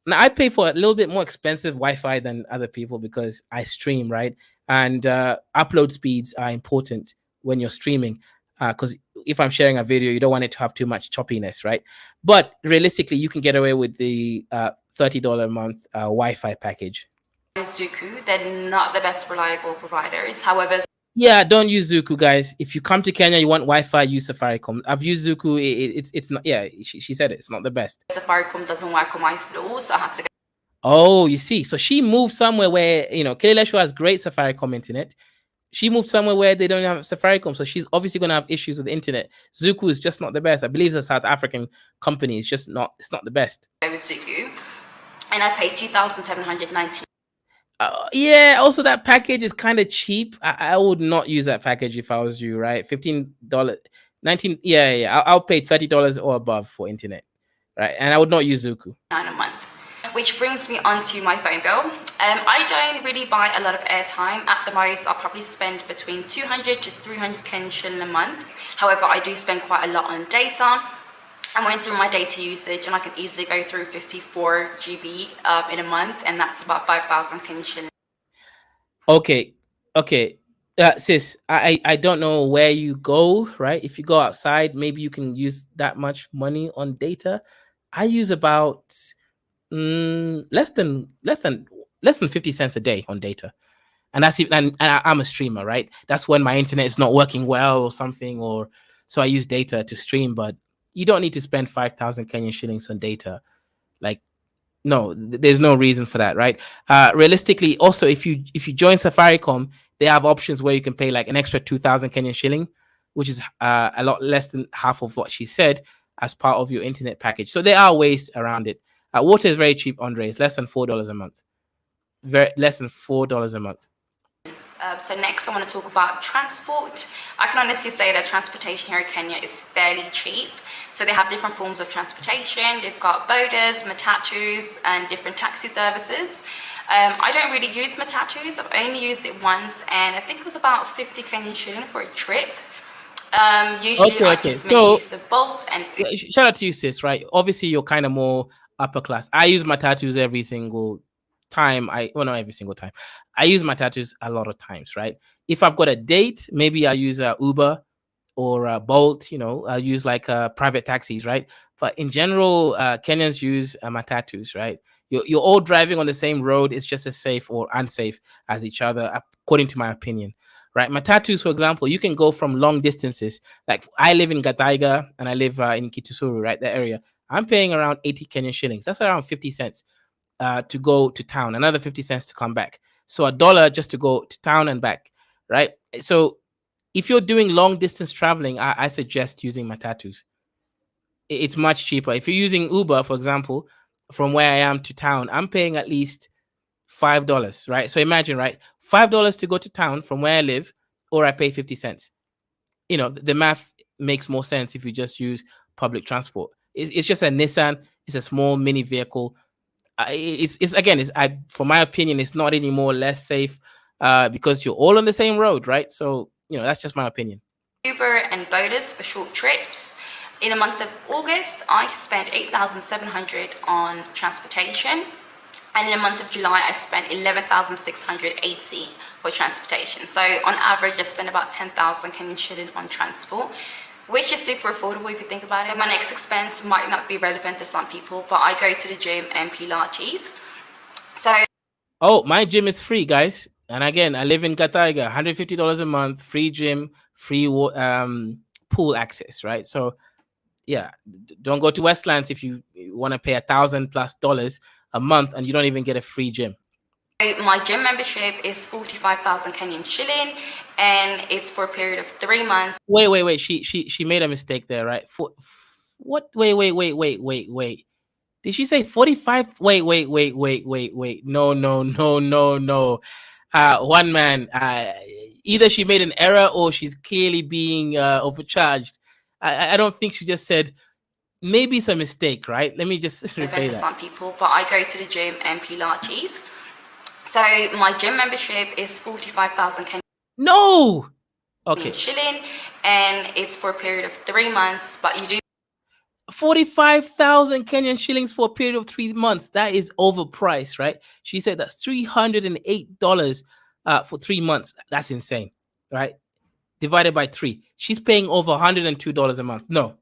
Now, I pay for a little bit more expensive Wi-Fi than other people because I stream, right? And upload speeds are important when you're streaming. Because if I'm sharing a video, you don't want it to have too much choppiness, right? But realistically, you can get away with the $30 a month Wi-Fi package.
Zuku, they're not the best reliable providers. However,
yeah, don't use Zuku, guys. If you come to Kenya, you want Wi-Fi, use Safaricom. I've used Zuku. It's not. Yeah, she said it. It's not the best.
Safaricom doesn't work on my floor, so I had to go.
Oh, you see. So she moved somewhere where Kelelesho has great Safaricom internet. She moved somewhere where they don't have Safaricom, so she's obviously going to have issues with the internet. Zuku is just not the best. I believe it's a South African company. It's just not. It's not the best.
With Zuku, and I paid 2,790.
Yeah. Also, that package is kind of cheap. I would not use that package if I was you. Right? $15, $19. Yeah. I'll pay $30 or above for internet. Right? And I would not use Zuku.
$9 a month. Which brings me on to my phone bill. I don't really buy a lot of airtime. At the most, I'll probably spend between 200 to 300 Kenyan shilling a month. However, I do spend quite a lot on data. I went through my data usage and I can easily go through 54 GB in a month, and that's about 5,000 Kenyan shilling.
Okay. Sis, I don't know where you go, right? If you go outside, maybe you can use that much money on data. I use about less than 50 cents a day on data. And that's even, and I'm a streamer, right? That's when my internet is not working well or something, or so I use data to stream. But you don't need to spend 5,000 Kenyan shillings on data. Like, no, there's no reason for that, right? Realistically, also, if you join Safaricom, they have options where you can pay like an extra 2,000 Kenyan shilling, which is a lot less than half of what she said, as part of your internet package. So there are ways around it. Water is very cheap, Andre. It's less than $4 a month. Less than $4 a month.
So next I want to talk about transport. I can honestly say that transportation here in Kenya is fairly cheap. So they have different forms of transportation. They've got bodas, matatus, and different taxi services. I don't really use matatus. I've only used it once, and I think it was about 50 Kenyan shilling for a trip. Usually I just make use of Bolt and
shout out to you, sis, right? Obviously you're kind of more upper class. I use matatus every single time. Not every single time. I use matatus a lot of times, right? If I've got a date, maybe I use Uber or Bolt. I'll use like private taxis, right? But in general, Kenyans use matatus, right? You're all driving on the same road. It's just as safe or unsafe as each other, according to my opinion, right? Matatus, for example, you can go from long distances. Like I live in Gataiga and I live in Kitusuru, right? That area. I'm paying around 80 Kenyan shillings. That's around 50 cents to go to town, another 50 cents to come back. So $1 just to go to town and back, right? So if you're doing long distance traveling, I suggest using matatus. It's much cheaper. If you're using Uber, for example, from where I am to town, I'm paying at least $5, right? So imagine, right? $5 to go to town from where I live, or I pay 50 cents. The math makes more sense if you just use public transport. It's just a Nissan. It's a small mini vehicle. For my opinion, it's not any more or less safe because you're all on the same road, right? So, that's just my opinion.
Uber and bodas for short trips. In the month of August, I spent 8,700 on transportation. And in the month of July, I spent 11,680 for transportation. So on average, I spent about 10,000 Kenyan shilling on transport, which is super affordable if you think about it. So my next expense might not be relevant to some people, but I go to the gym and Pilates.
My gym is free, guys. And again, I live in Gataiga, $150 a month, free gym, free pool access, right? So yeah, don't go to Westlands if you want to pay $1,000+ a month and you don't even get a free gym.
My gym membership is 45,000 Kenyan shilling, and it's for a period of 3 months.
Wait. She made a mistake there, right? What? Wait. Did she say 45? Wait. No. One man. Either she made an error or she's clearly being overcharged. I don't think she just said. Maybe it's a mistake, right? Let me just replay that.
Some people, but I go to the gym and Pilates. So my gym membership is 45,000 Kenyan.
No. Okay.
Shilling, and it's for a period of 3 months, but you do
45,000 Kenyan shillings for a period of 3 months. That is overpriced, right? She said that's $308 for 3 months. That's insane, right? Divided by 3. She's paying over $102 a month. No.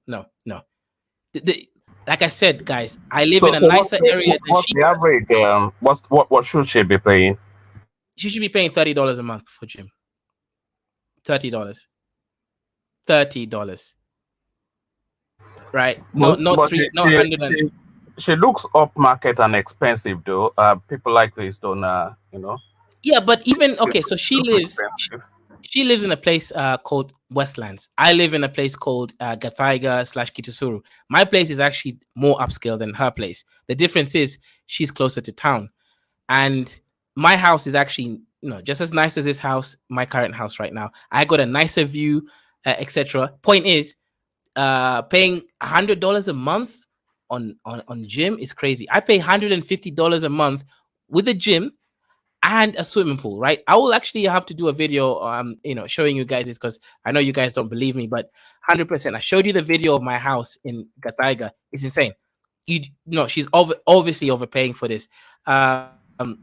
Like I said, guys, I live in a nicer area than
what's
she
the average? What should she be paying?
She should be paying $30 a month for gym. $30. Right? Not 100.
She looks upmarket and expensive though. People like this don't
Yeah, but even so she lives in a place called Westlands. I live in a place called Gathaiga/Kitusuru. My place is actually more upscale than her place. The difference is she's closer to town. And my house is actually just as nice as this house, my current house right now. I got a nicer view, etc. Point is, paying $100 a month on gym is crazy. I pay $150 a month with a gym and a swimming pool, right? I will actually have to do a video, showing you guys this because I know you guys don't believe me, but 100%. I showed you the video of my house in Gataiga. It's insane. She's obviously overpaying for this.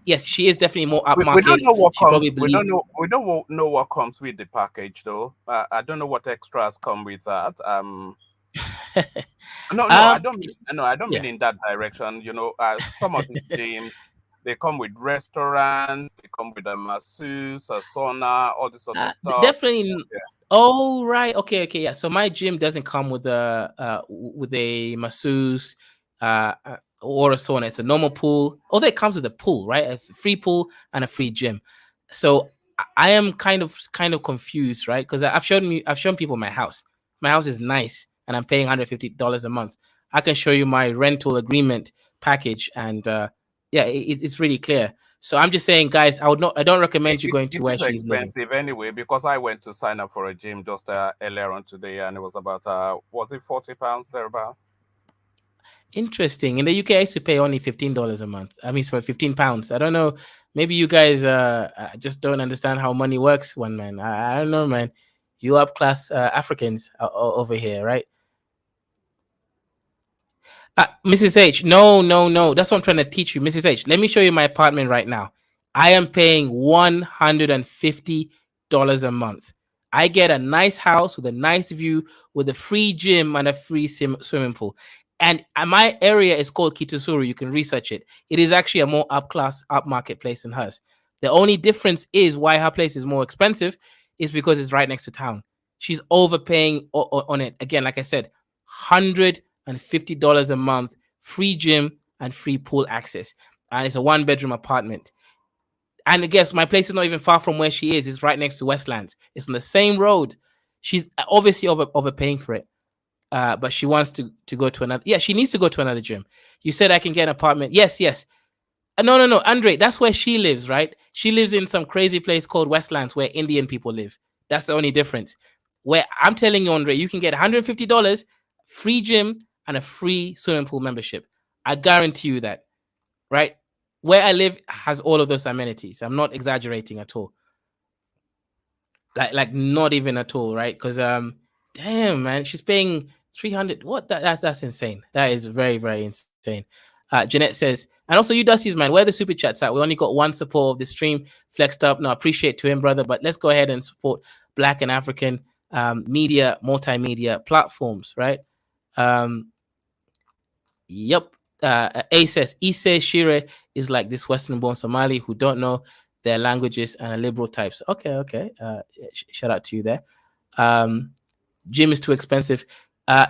Yes, she is definitely more upmarket.
We don't know what comes. We don't know what comes with the package, though. I don't know what extras come with that. No, no, I
um,
don't mean. No, I don't
yeah.
mean in that direction. Some of these gyms, they come with restaurants, they come with a masseuse, a sauna, all this sort of stuff.
Definitely.
Yeah.
Oh, right. Okay. Okay. Yeah. So my gym doesn't come with a masseuse or a sauna. It's a normal pool. Although it comes with a pool, right? A free pool and a free gym. So I am kind of confused, right? Because I've shown people my house. My house is nice, and I'm paying $150 a month. I can show you my rental agreement package, and yeah, it's really clear. So I'm just saying, guys, I don't recommend you going to
It
where
is
she's living.
expensive anyway because I went to sign up for a gym just earlier on today, and it was about was it £40 thereabout?
Interesting. In the UK, I used to pay only $15 a month. I mean, for £15. I don't know. Maybe you guys just don't understand how money works. One man, I don't know, man. You upclass Africans over here, right? Mrs. H, no, no, no. That's what I'm trying to teach you, Mrs. H. Let me show you my apartment right now. I am paying $150 a month. I get a nice house with a nice view, with a free gym and a free swimming pool. And my area is called Kitusuru. You can research it. It is actually a more upclass, upmarket place than hers. The only difference is why her place is more expensive is because it's right next to town. She's overpaying on it. Again, like I said, 150 dollars a month, free gym and free pool access, and it's a 1-bedroom apartment. And I guess my place is not even far from where she is. It's right next to Westlands. It's on the same road. She's obviously overpaying for it, but she wants to go to another. Yeah, she needs to go to another gym. You said I can get an apartment. Yes, yes. No, no, no, Andre. That's where she lives, right? She lives in some crazy place called Westlands where Indian people live. That's the only difference. Where I'm telling you, Andre, you can get $150, free gym, and a free swimming pool membership. I guarantee you that, right? Where I live has all of those amenities. I'm not exaggerating at all. Like not even at all, right? Because damn man, she's paying 300. What? That's insane. That is very, very insane. Jeanette says, and also you Dusty's man, where the super chats at? We only got one support of the stream flexed up. No, appreciate to him, brother. But let's go ahead and support Black and African media, multimedia platforms, right? Yep. A says Isse Shire is like this Western-born Somali who don't know their languages and are liberal types. Okay, okay. Shout out to you there. Gym is too expensive.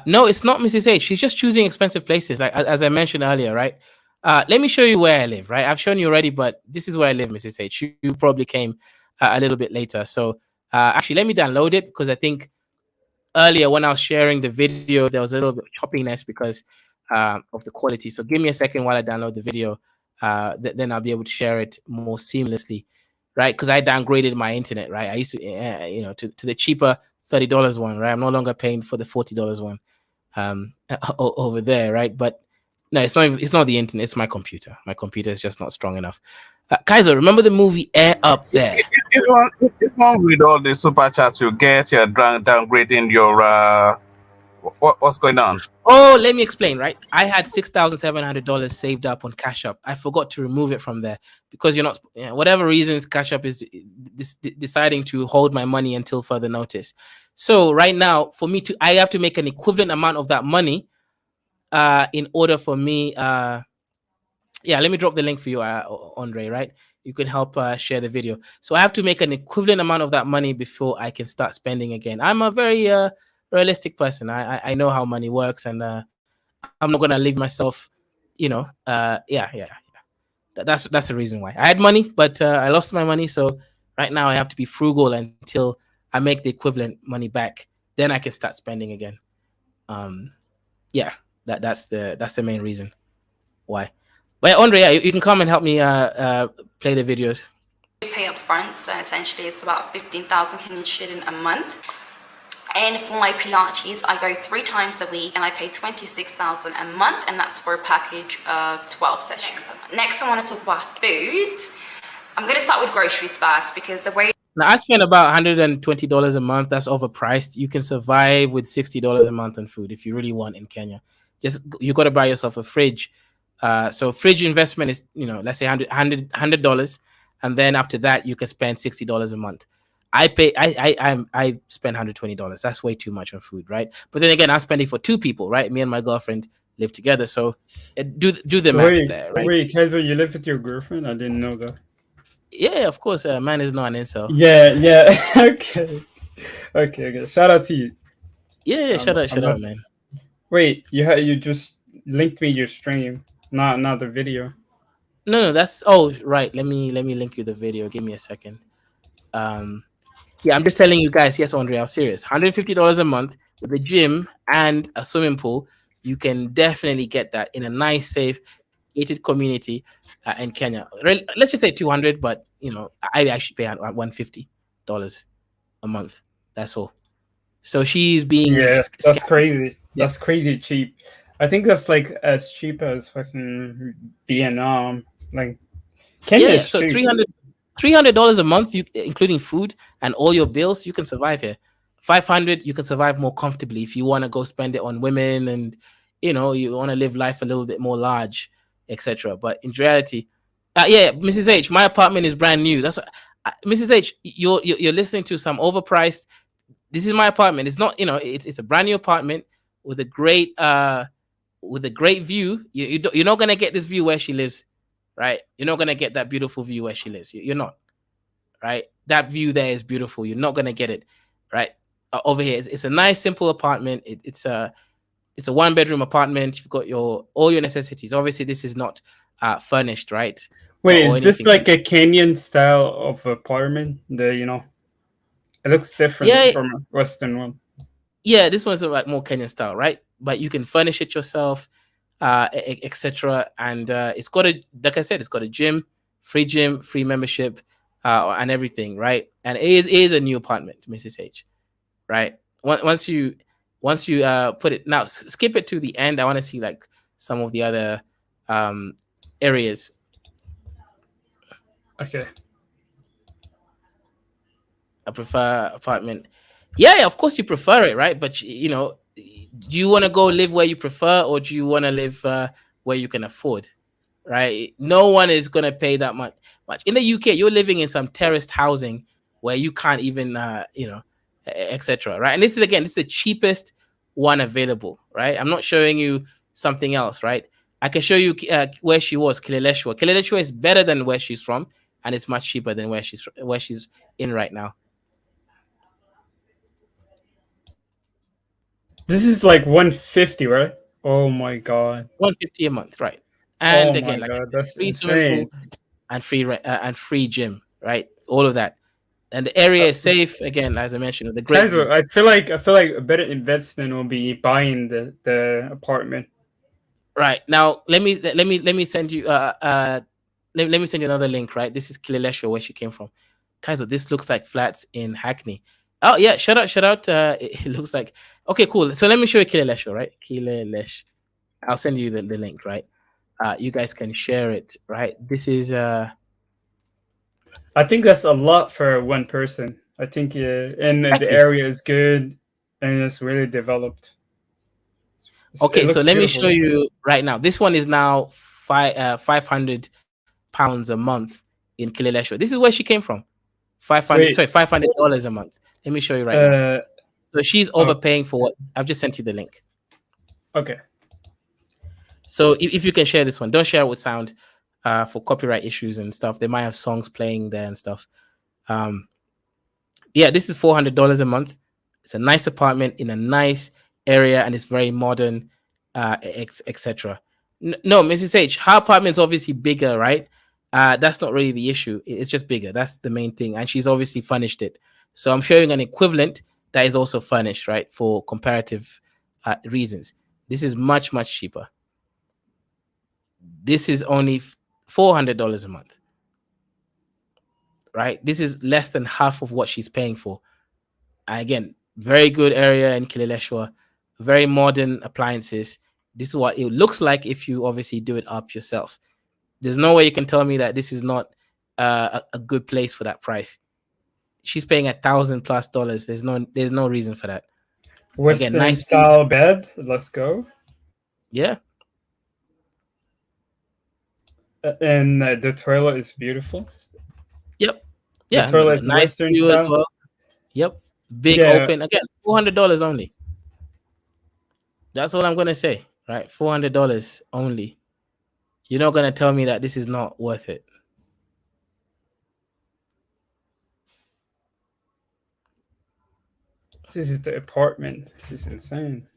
No, it's not Mrs. H. She's just choosing expensive places, like as I mentioned earlier, right? Let me show you where I live, right? I've shown you already, but this is where I live, Mrs. H. You probably came a little bit later. So actually, let me download it because I think earlier when I was sharing the video, there was a little bit of choppiness because of the quality. So give me a second while I download the video. Then I'll be able to share it more seamlessly, right? Because I downgraded my internet, right? I used to, to the cheaper $30 one, right? I'm no longer paying for the $40 one over there, right? But no, it's not the internet. It's my computer. My computer is just not strong enough. Kaiser, remember the movie Air Up There?
If one with all the super chats you get, you're downgrading your what's going on?
Oh, let me explain, right? I had $6,700 saved up on Cash App. I forgot to remove it from there because whatever reasons, Cash App is deciding to hold my money until further notice. So right now, I have to make an equivalent amount of that money in order for me. Let me drop the link for you, Andre, right? You can help share the video. So I have to make an equivalent amount of that money before I can start spending again. I'm a very realistic person. I know how money works, and I'm not gonna leave myself. That's the reason why I had money, but I lost my money. So right now I have to be frugal until I make the equivalent money back. Then I can start spending again. That's the main reason why. But Andre, you can come and help me play the videos.
Pay up front, so essentially it's about 15,000 Kenyan shilling a month. And for my Pilates, I go 3 times a week and I pay 26,000 a month, and that's for a package of 12 sessions. Next, I want to talk about food. I'm going to start with groceries first because the way...
Now, I spend about $120 a month. That's overpriced. You can survive with $60 a month on food if you really want in Kenya. You got to buy yourself a fridge. So fridge investment is, let's say $100, and then after that you can spend $60 a month. I spend $120. That's way too much on food, right? But then again, I'm spending for two people, right? Me and my girlfriend live together, so do the math
Wait,
there, right?
wait, Kaiser, you live with your girlfriend? I didn't know that.
Yeah, of course. Man is not an incel.
Yeah, yeah. Okay, okay. Shout out to you.
Yeah, shut up,
I'm
shut up,
not.
man.
Wait, you just linked me your stream, not the video.
No, that's oh right. Let me link you the video. Give me a second. Um, yeah, I'm just telling you guys. Yes, Andre, I'm serious. $150 a month with a gym and a swimming pool. You can definitely get that in a nice, safe, gated community in Kenya. Let's just say 200, but I actually pay $150 a month. That's all. So she's being
Yeah, that's
scammed.
crazy.
Yeah,
That's crazy cheap. I think that's like as cheap as fucking Vietnam. Like
yeah,
Kenya
yeah.
is
So
cheap.
$300 a month, including food and all your bills, you can survive here. 500, you can survive more comfortably if you want to go spend it on women and you want to live life a little bit more large, etc. But in reality, yeah, Mrs. H, my apartment is brand new. That's what, Mrs. H. You're listening to some overpriced. This is my apartment. It's not, it's a brand new apartment with a great view. You're not gonna get this view where she lives, right? You're not gonna get that beautiful view where she lives. You're not, right? That view there is beautiful. You're not gonna get it, right? Over here, it's a nice, simple apartment. It's a one bedroom apartment. You've got all your necessities. Obviously, this is not furnished, right?
Wait,
Or
is this
anything.
like a Kenyan style of apartment? It looks different
Yeah,
from a Western one.
yeah. This one's like more Kenyan style, right? But you can furnish it yourself, etc. And like I said, it's got a gym, free membership, and everything, right? And it is a new apartment, Mrs. H, right? Once you put it now, skip it to the end. I want to see like some of the other um areas.
Okay.
I prefer apartment. Yeah, of course you prefer it, right? But do you want to go live where you prefer, or do you want to live where you can afford? Right? No one is gonna pay that much. In the UK, you're living in some terraced housing where you can't even, etc. Right? And this is the cheapest one available. Right? I'm not showing you something else. Right? I can show you where she was, Kileleshwa. Kileleshwa is better than where she's from, and it's much cheaper than where she's in right now.
This is like 150, right? Oh my god.
150 a month, right?
Oh
And
my
again, like I
god,
said,
that's
free swimming
insane.
pool and free gym, right? All of that, and the area is safe. Again, as I mentioned, with the great
Kaiser,
view.
I feel like a better investment will be buying the apartment.
Right now, let me send you let me send you another link. Right, this is Kileleshwa, where she came from. Kaiser, this looks like flats in Hackney. Oh yeah, shout out. It looks like okay, cool. So let me show you Kileleshwa, right? Kilelesh. I'll send you the link, right? You guys can share it, right? This is
I think that's a lot for one person. I think and the
exactly.
area is good and it's really developed. It
Okay, so
looks
let me show
beautiful.
you right now. This one is now 500 pounds a month in Kileleshwa. This is where she came from. 500,
Wait,
sorry, $500 a month. Let me show you right now.
uh,
So she's
oh,
overpaying for what? I've just sent you the link.
okay.
So if you can share this one, don't share it with sound for copyright issues and stuff. They might have songs playing there and stuff. Um, yeah, this is $400 a month. It's a nice apartment in a nice area and it's very modern, etc. No, Mrs. H, her apartment's obviously bigger, right? That's not really the issue. It's just bigger. That's the main thing. And she's obviously furnished it. So I'm showing an equivalent that is also furnished, right? For comparative reasons. This is much, much cheaper. This is only $400 a month, right? This is less than half of what she's paying for. Again, very good area in Kileleshwa, very modern appliances. This is what it looks like if you obviously do it up yourself. There's no way you can tell me that this is not a good place for that price. She's paying $1,000+. There's no reason for that. Again,
Western
nice view.
style bed. Let's go.
Yeah.
And the toilet is beautiful.
Yep.
The
Yeah.
toilet is
Nice
Western
view as
style.
well. Yep. Big
Yeah,
open. Again, $400 only. That's all I'm gonna say. Right? $400 only. You're not gonna tell me that this is not worth it.
this is the apartment. This is insane.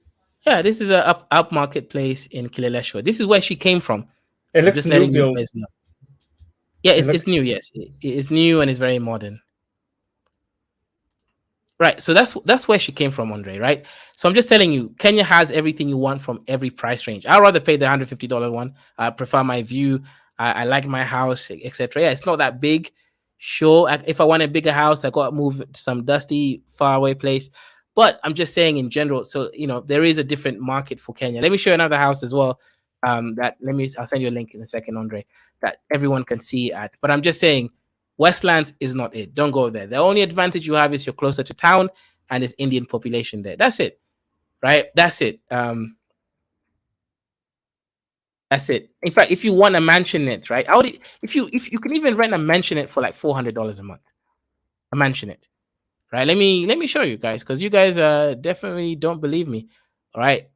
Yeah, this is a up marketplace in Kileleshwa. This is where she came from.
It
I'm
looks
just
new
letting you
build.
guys know. Yeah,
It
it's
looks
new. Yes, it's new and it's very modern. Right. So that's where she came from, Andre. Right. So I'm just telling you, Kenya has everything you want from every price range. I'd rather pay the $150 one. I prefer my view. I like my house, etc. Yeah, it's not that big. Sure, if I want a bigger house, I got to move to some dusty, faraway place. But I'm just saying in general. So there is a different market for Kenya. Let me show you another house as well. I'll send you a link in a second, Andre, that everyone can see at. But I'm just saying Westlands is not it. Don't go there. The only advantage you have is you're closer to town and there's Indian population there. That's it. Right? That's it. That's it. In fact, if you want a mansionette, right? If you can even rent a mansionette for like $400 a month. A mansionette. Right? Let me show you guys, because you guys definitely don't believe me. All right.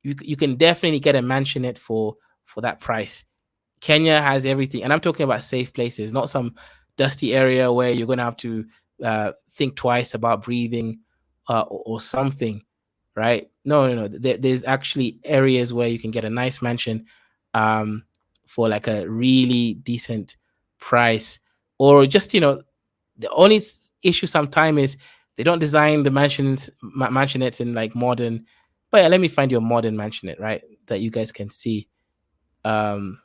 You can definitely get a mansionette for that price. Kenya has everything, and I'm talking about safe places, not some dusty area where you're going to have to think twice about breathing or something, right? No. There's actually areas where you can get a nice mansion for like a really decent price, or just the only issue sometimes is they don't design the mansionettes in like modern. But yeah, let me find you a modern mansionette, right, that you guys can see. Um,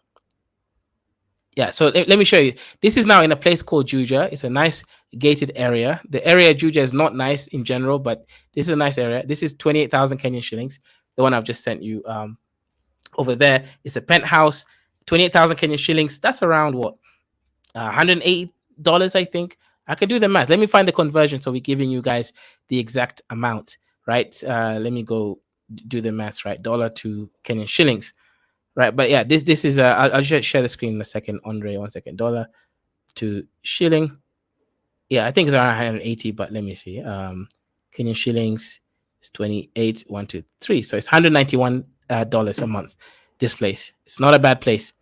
yeah, so let me show you. This is now in a place called Juja. It's a nice gated area. The area Juja is not nice in general, but this is a nice area. This is 28,000 Kenyan shillings. The one I've just sent you over there. It's a penthouse, 28,000 Kenyan shillings. That's around what? $180, I think. I could do the math. Let me find the conversion so we're giving you guys the exact amount, right? Let me go do the math, right? Dollar to Kenyan shillings. Right, but yeah, this is I'll share the screen in a second, Andre. 1 second. Dollar to shilling. Yeah, I think it's around 180, but let me see. Kenyan shillings is 28, 1, 2, 3. So it's $191 a month. This place. It's not a bad place.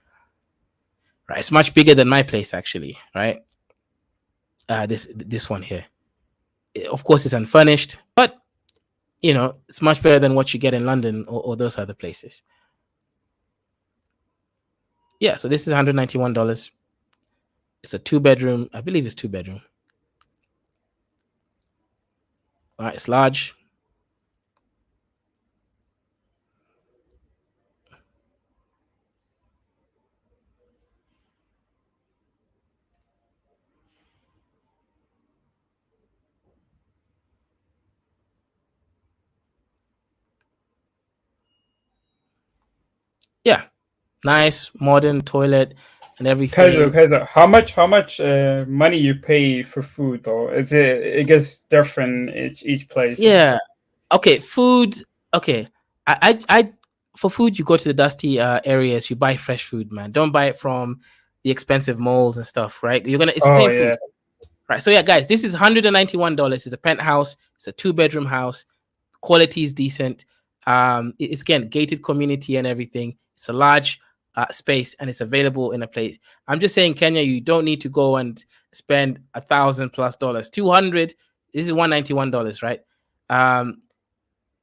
Right. It's much bigger than my place, actually. Right. This one here. Of course, it's unfurnished, but it's much better than what you get in London or those other places. Yeah, so this is $191. It's a 2-bedroom. I believe it's 2-bedroom. All right, it's large. Yeah, nice modern toilet and everything.
Kaiser, how much money you pay for food though? It gets different each place.
Yeah. Okay, food. Okay, I for food you go to the dusty areas. You buy fresh food, man. Don't buy it from the expensive malls and stuff. Right? It's the
Oh
same
yeah.
food. Right. So yeah, guys, this is $191. It's a penthouse. It's a 2-bedroom house. Quality is decent. It's again gated community and everything. It's a large space and it's available in a place. I'm just saying, Kenya, you don't need to go and spend $1,000+ 200. This is $191, right?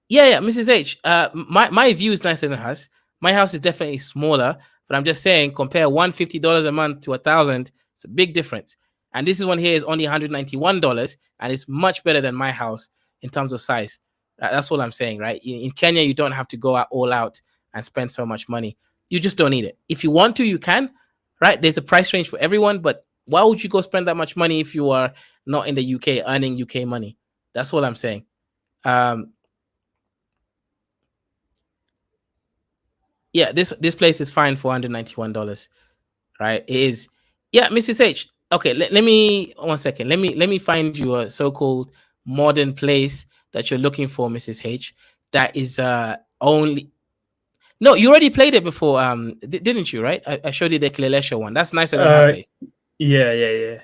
Yeah, Mrs. H. My view is nicer than hers. My house is definitely smaller, but I'm just saying, compare $150 a month to 1,000. It's a big difference. And this one here is only $191, and it's much better than my house in terms of size. That's all I'm saying, right? In Kenya, you don't have to go out all out and spend so much money. You just don't need it. If you want to, you can, right? There's a price range for everyone, but why would you go spend that much money if you are not in the UK earning UK money? That's all I'm saying. Yeah, this place is fine for $191, right? It is. Yeah, Mrs. H. Okay, let me 1 second. Let me find you a so-called modern place that you're looking for, Mrs. H. That is only. No, you already played it before, didn't you? Right? I showed you the Kilelesha one. That's nicer than her place.
Yeah.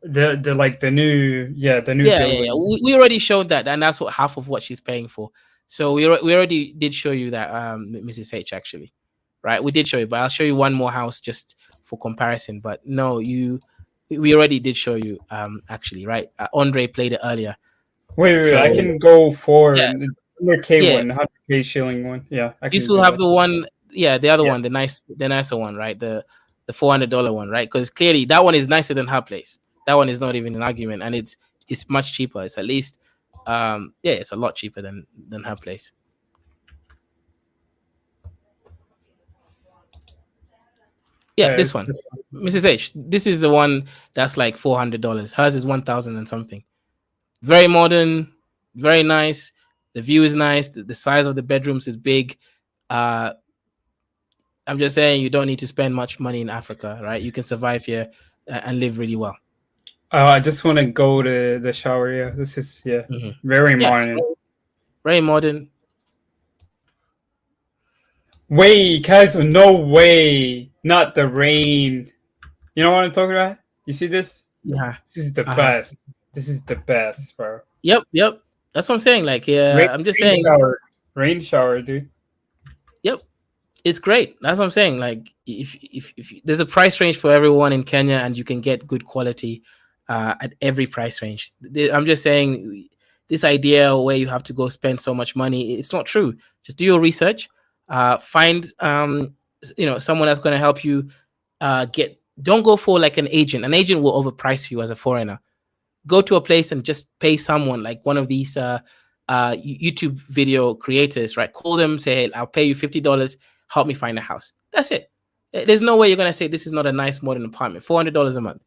The like the new new
Yeah.
building.
We already showed that, and that's what half of what she's paying for. So we already did show you that, Mrs. H, actually, right? We did show you, but I'll show you one more house just for comparison. But no, we already did show you, actually, right? Andre played it earlier.
Wait,
So
I can go for
yeah,
the 100K
yeah.
one, 100K shilling one. Yeah, I
You
can
still
do
have
that.
the one, yeah, the other
Yeah.
one, the nicer one, right? The $400 one, right? Because clearly that one is nicer than her place. That one is not even an argument, and it's much cheaper. It's at least, yeah, it's a lot cheaper than her place. Yeah, this
It's
one,
just
Mrs. H. This is the one that's like $400. Hers is 1,000 and something. Very modern, very nice. The view is nice. The size of the bedrooms is big. Uh, I'm just saying you don't need to spend much money in Africa, right? You can survive here, and live really well.
I just want to go to the shower. Yeah, this is very
Yes,
modern.
very modern.
Wait, guys, no way, not the rain. You know what I'm talking about? You see this?
Yeah.
This is the
Uh-huh.
best. This is the best, bro.
Yep. That's what I'm saying. Like,
Rain,
yeah, I'm just
rain
saying.
shower, rain shower, dude.
Yep, it's great. That's what I'm saying. Like, if there's a price range for everyone in Kenya, and you can get good quality, at every price range. I'm just saying, this idea where you have to go spend so much money, it's not true. Just do your research. Find, someone that's going to help you. Get Don't go for like an agent. An agent will overprice you as a foreigner. Go to a place and just pay someone, like one of these YouTube video creators, right? Call them, say, hey, I'll pay you $50. Help me find a house. That's it. There's no way you're gonna say this is not a nice modern apartment. $400 a month.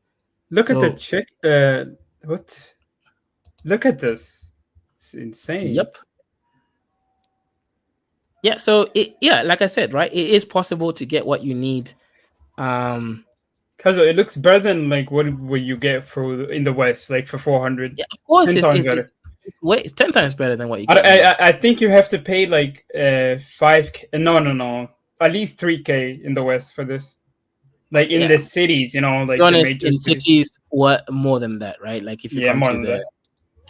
Look at the
So,
chick. What? Look at this. It's insane.
yep. Yeah. So like I said, right? It is possible to get what you need.
Cause it looks better than like what you get for in the West, like for 400.
Yeah, of course,
10 times better.
it's 10 times better than what you get.
I think you have to pay like 5K. No, at least 3K in the West for this. Like in the cities, like
be honest,
the major
in
cities.
cities, what more than that, right? Like if you come
more
to
than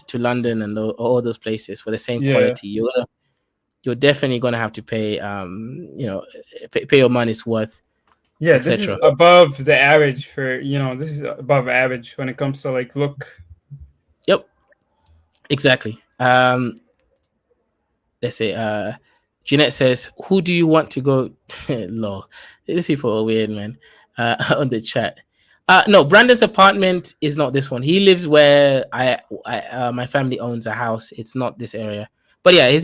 to London and all those places for the same
Yeah.
quality, you're definitely gonna have to pay, pay your money's worth.
Yeah, this is
etc.
above the average for this is above average when it comes to like look.
Yep, exactly. Let's say Jeanette says, who do you want to go? Lol, these people are weird, man. On the chat. No, Brandon's apartment is not this one. He lives where my family owns a house. It's not this area. But yeah, it's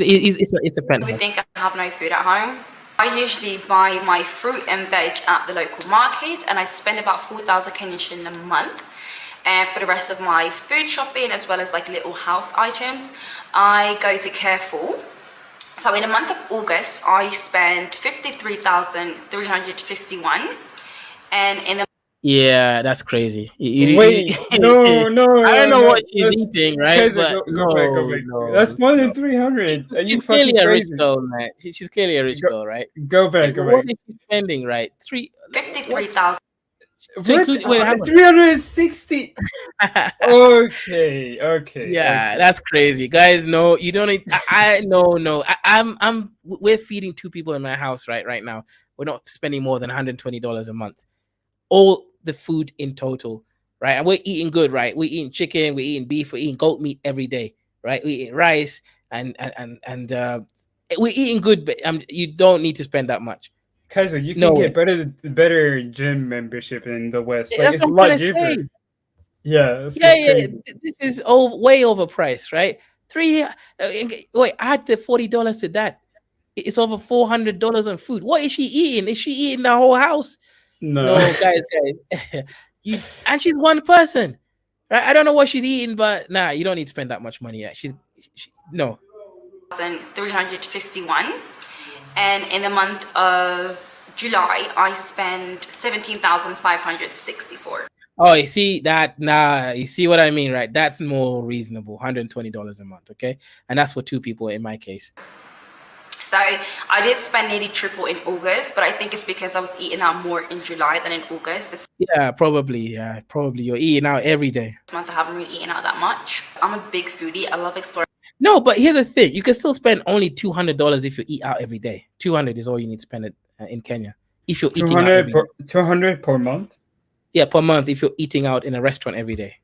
a penthouse.
We think I have no food at home. I usually buy my fruit and veg at the local market, and I spend about 4,000 Kenyan shilling a month. And for the rest of my food shopping, as well as like little house items, I go to Careful. So in the month of August, I spend 53,351, and in the
Yeah, that's crazy.
Wait, no,
I don't know what she's eating, right? But
go back.
No,
That's more than 300. Are you
she's
fucking
clearly a rich
crazy?
girl, man. She's clearly a rich girl, right?
Go back.
What is she spending, right?
53,000.
Wait, how much?
360. Okay.
Yeah, that's crazy, guys. No, you don't need. No. We're feeding 2 people in my house right now. We're not spending more than $120 a month. All the food in total, right? And we're eating good, right? We're eating chicken, we're eating beef, we're eating goat meat every day, right? We're eating rice and we're eating good, but you don't need to spend that much.
Kaiser, you can get better gym membership in the West. Like,
That's
it's a
what I'm
lot
trying to
cheaper.
say.
Yeah.
This is way overpriced, right? Wait, add the $40 to that. It's over $400 on food. What is she eating? Is she eating the whole house? No, guys. And she's one person, right? I don't know what she's eating, but nah, you don't need to spend that much money. She's no.
351, and in the month of July, I spend 17,564.
Oh, you see that? Nah, you see what I mean, right? That's more reasonable. $120 a month, okay? And that's for 2 people in my case.
So So I did spend nearly triple in August, but I think it's because I was eating out more in July than in August. This
Yeah, probably. Yeah, probably. You're eating out every day.
month I haven't really eaten out that much. I'm a big foodie. I love exploring.
No, but here's the thing: you can still spend only $200 if you eat out every day. 200 is all you need to spend it in Kenya if you're eating out every day.
200 per month.
Yeah, per month if you're eating out in a restaurant every day,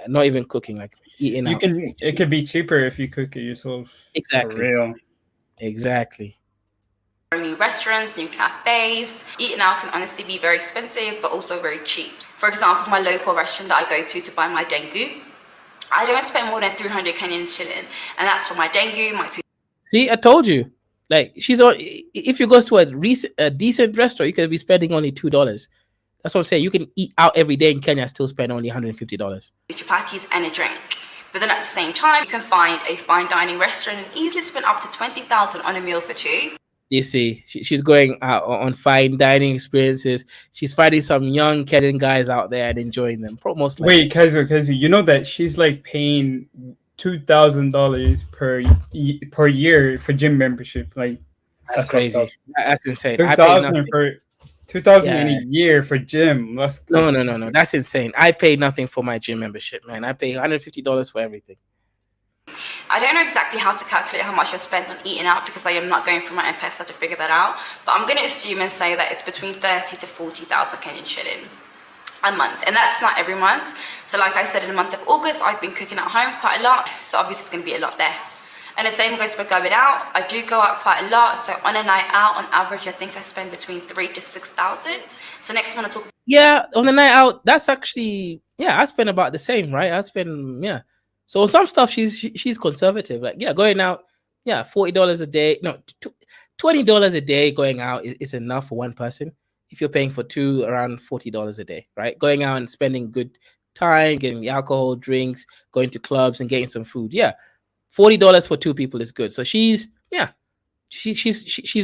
not even cooking, like eating out.
It could be cheaper if you cook it yourself.
Exactly.
For real.
Exactly.
New restaurants, new cafes. Eating out can honestly be very expensive, but also very cheap. For example, my local restaurant that I go to buy my dengu, I don't spend more than 300 Kenyan shilling, and that's for my dengu, my two.
See, I told you. Like she's on. If you go to a decent restaurant, you could be spending only $2. That's what I'm saying. You can eat out every day in Kenya, still spend only $150.
Chapatis and a drink. But then at the same time, you can find a fine dining restaurant and easily spend up to 20,000 on a meal for two.
You see, she's going out on fine dining experiences. She's finding some young Kenyan guys out there and enjoying them. Most likely.
Wait, Kaiser, you know that she's like paying $2,000 per year for gym membership. Like
that's crazy. That's insane.
2,000 in a year for gym.
No. That's insane. I pay nothing for my gym membership, man. I pay $150 for everything.
I don't know exactly how to calculate how much I've spent on eating out because I am not going through my M-Pesa to figure that out. But I'm going to assume and say that it's between 30 to 40,000 Kenyan shilling a month. And that's not every month. So like I said, in the month of August, I've been cooking at home quite a lot. So obviously it's going to be a lot less. And the same goes for going out. I do go out quite a lot. So on a night out, on average, I think I spend between 3,000 to 6,000. So next I'm going to talk.
Yeah, on the night out, that's actually, I spend about the same, right? I spend, So on some stuff, she's conservative. Like, going out, $40 a day. No, $20 a day going out is enough for one person. If you're paying for two, around $40 a day, right? Going out and spending good time, getting the alcohol, drinks, going to clubs and getting some food. Yeah. $40 for two people is good. So she's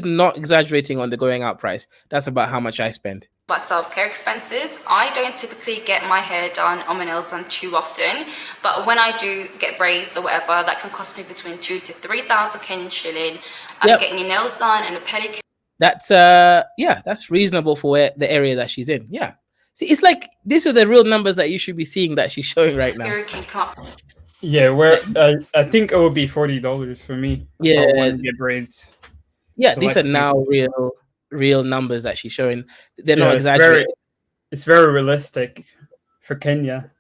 not exaggerating on the going out price. That's about how much I spend.
About self-care expenses, I don't typically get my hair done or my nails done too often, but when I do get braids or whatever, that can cost me between 2,000 to 3,000 Kenyan shilling. Getting your nails done and a pedicure. That's reasonable for the area that she's in. Yeah. See, it's like these are the real numbers that you should be seeing that she's showing right now.
Yeah, where I think it would be $40 for me.
Yeah,
to get braids.
Yeah, so these are now real numbers that she's showing. They're not exaggerated.
It's very realistic for Kenya.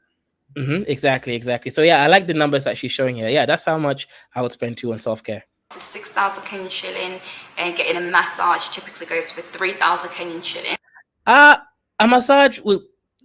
Mm-hmm, exactly. So I like the numbers that she's showing here. Yeah, that's how much I would spend too on self-care.
To 6,000 Kenyan shilling, and getting a massage typically goes for 3,000 Kenyan shilling.
A massage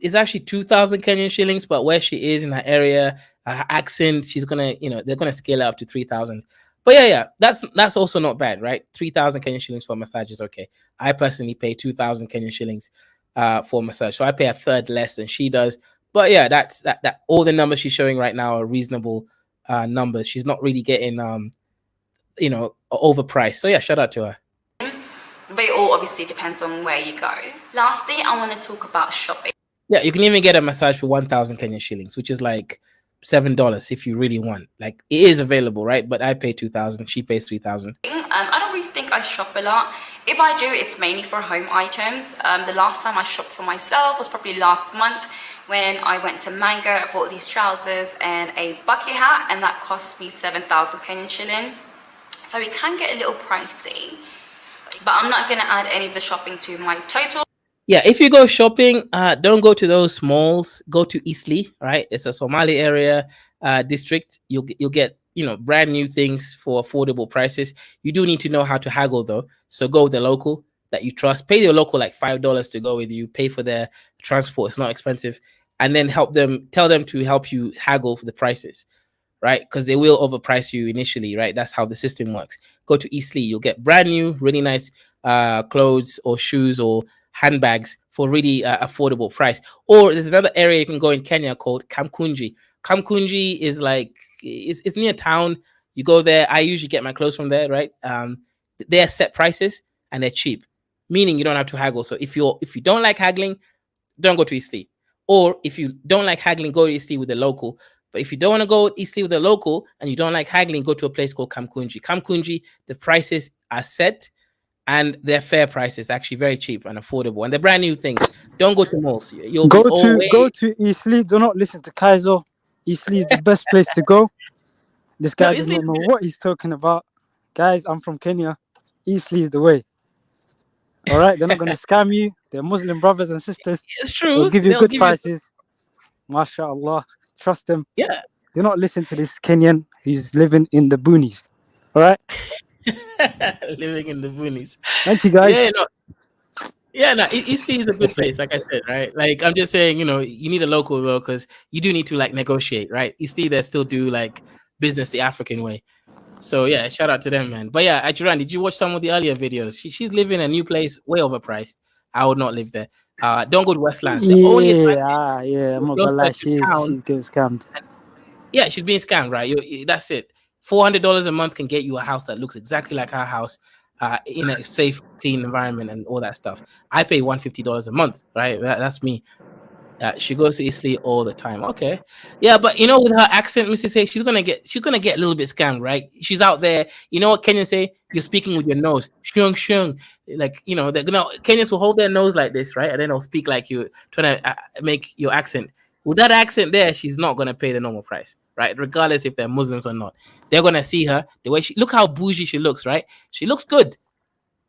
is actually 2,000 Kenyan shillings, but where she is in her area, her accent, she's gonna, they're gonna scale it up to 3,000. But that's also not bad, right? 3,000 Kenyan shillings for a massage is okay. I personally pay 2,000 Kenyan shillings for a massage, so I pay a third less than she does. But that's that. All the numbers she's showing right now are reasonable numbers. She's not really getting overpriced. So shout out to her.
But it all obviously depends on where you go. Lastly, I want to talk about shopping. Yeah,
you can even get a massage for 1,000 Kenyan shillings, which is like $7 if you really want. Like, it is available, right? But I pay 2,000. She pays 3,000.
I don't really think I shop a lot. If I do, it's mainly for home items. The last time I shopped for myself was probably last month when I went to Mango. I bought these trousers and a bucket hat, and that cost me 7,000 Kenyan shilling. So it can get a little pricey. But I'm not going to add any of the shopping to my total.
Yeah, if you go shopping, don't go to those malls. Go to Eastleigh, right? It's a Somali area district. You'll get brand new things for affordable prices. You do need to know how to haggle though. So go with the local that you trust. Pay your local like $5 to go with you. Pay for their transport. It's not expensive, and then tell them to help you haggle for the prices, right? Because they will overprice you initially, right? That's how the system works. Go to Eastleigh. You'll get brand new, really nice clothes or shoes or handbags for really affordable price. Or there's another area you can go in Kenya called Kamkunji. Kamkunji is like it's near town. You go there. I usually get my clothes from there, right? They're set prices and they're cheap, meaning you don't have to haggle. So if you don't like haggling, don't go to Eastleigh. Or if you don't like haggling, go to Eastleigh with the local. But if you don't want to go Eastleigh with a local and you don't like haggling, go to a place called Kamkunji. Kamkunji, the prices are set and they're fair prices, actually very cheap and affordable. And they're brand new things. Don't go to malls. You'll be
Go to Eastleigh. Do not listen to Kaiser. Eastleigh is the best place to go. This guy does not know what he's talking about. Guys, I'm from Kenya. Eastleigh is the way. All right, they're not going to scam you. They're Muslim brothers and sisters.
It's true.
They'll give you good prices. MashaAllah. Trust them.
Yeah.
Do not listen to this Kenyan who's living in the boonies. All right?
Living in the boonies.
Thank you, guys.
Eastleigh is a good place, like I said, right? Like, I'm just saying, you need a local, though, because you do need to, like, negotiate, right? Eastleigh, they still do, like, business the African way. So, yeah, shout out to them, man. But, yeah, Ajuran, did you watch some of the earlier videos? She's living in a new place, way overpriced. I would not live there. Don't go to Westlands.
I'm not gonna lie, she's getting scammed.
Yeah, she's being scammed, right? That's it. $400 a month can get you a house that looks exactly like our house, in a safe, clean environment and all that stuff. I pay $150 a month, right? That's me. She goes to Eastleigh all the time. Okay, yeah, but with her accent, Mrs. A, she's gonna get a little bit scammed, right? She's out there. You know what Kenyans say? You're speaking with your nose, shung shung. Like they're Kenyans will hold their nose like this, right? And then they'll speak like you, trying to make your accent. With that accent there, she's not gonna pay the normal price, right? Regardless if they're Muslims or not, they're gonna see her the way look how bougie she looks, right? She looks good.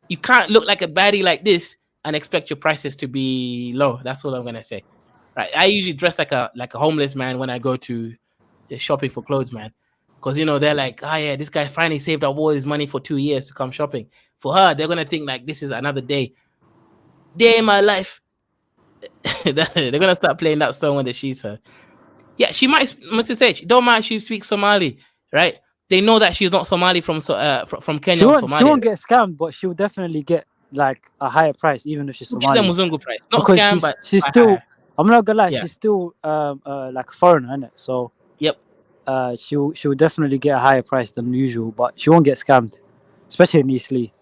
You can't look like a baddie like this and expect your prices to be low. That's all I'm gonna say. Right, I usually dress like a homeless man when I go to shopping for clothes, man, because they're like, oh yeah, this guy finally saved up all his money for 2 years to come shopping. For her, they're gonna think like this is another day in my life. They're gonna start playing that song when they sees her. Yeah, she must say don't mind she speaks Somali, right? They know that she's not Somali from Kenya.
She won't get scammed, but she'll definitely get like a higher price, even if she's Somali.
Get the Muzungu price, not
because
scam, but
she's still. Higher. I'm not gonna lie,
yeah.
She's still like a foreigner, isn't it? So
yep.
She'll definitely get a higher price than usual, but she won't get scammed, especially in Eastleigh.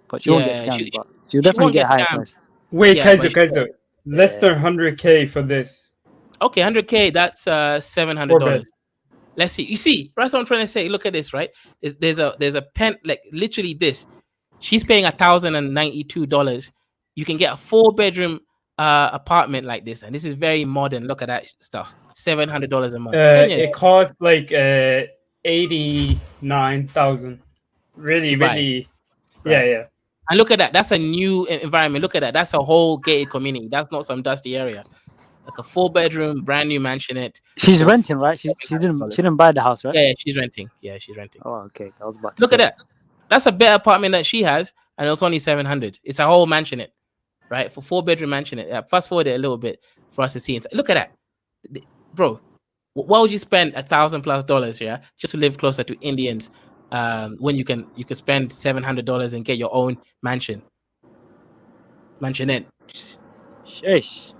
But she won't get scammed, but she'll definitely get a higher price.
Wait, Kaiser, less than 100K for this.
Okay, 100K, that's $700. Let's see. You see, that's what I'm trying to say. Look at this, right? There's a pen, like literally this. She's paying $1,092. You can get a 4-bedroom apartment like this, and this is very modern. Look at that stuff. $700 a month.
It costs like 89,000. Really. Yeah.
And look at that. That's a new environment. Look at that. That's a whole gated community. That's not some dusty area. Like a 4-bedroom, brand new mansionette.
She's renting, right? She didn't buy the house, right?
Yeah, she's renting.
Oh, okay. I was about to
look at that. That's a better apartment that she has, and it's only $700. It's a whole mansionette. Right, for 4-bedroom mansion. Fast forward it a little bit for us to see. Look at that, bro. Why would you spend $1,000+ just to live closer to Indians when you can spend $700 and get your own mansionette?
Sheesh.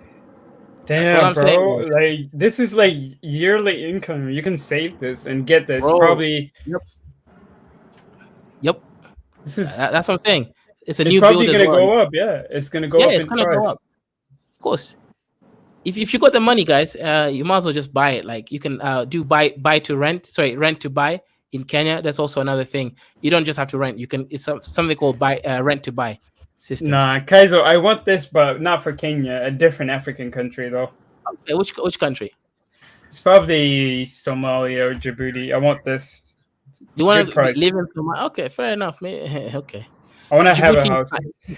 Damn, bro. Saying, like this is like yearly income. You can save this and get this, bro. Probably.
Yep. That's what I'm saying. It's a new
build. It's probably
gonna
go up. Yeah, it's gonna go up.
It's gonna go up. Of course. If you got the money, guys, you might as well just buy it. Like you can do buy to rent. Sorry, rent to buy in Kenya. That's also another thing. You don't just have to rent. You can. It's something called rent to buy system.
Nah, Kaiser, I want this, but not for Kenya. A different African country, though.
Okay, which country?
It's probably Somalia or Djibouti. I want this.
You want to live in Somalia? Okay, fair enough, man. Okay.
I want to have a house.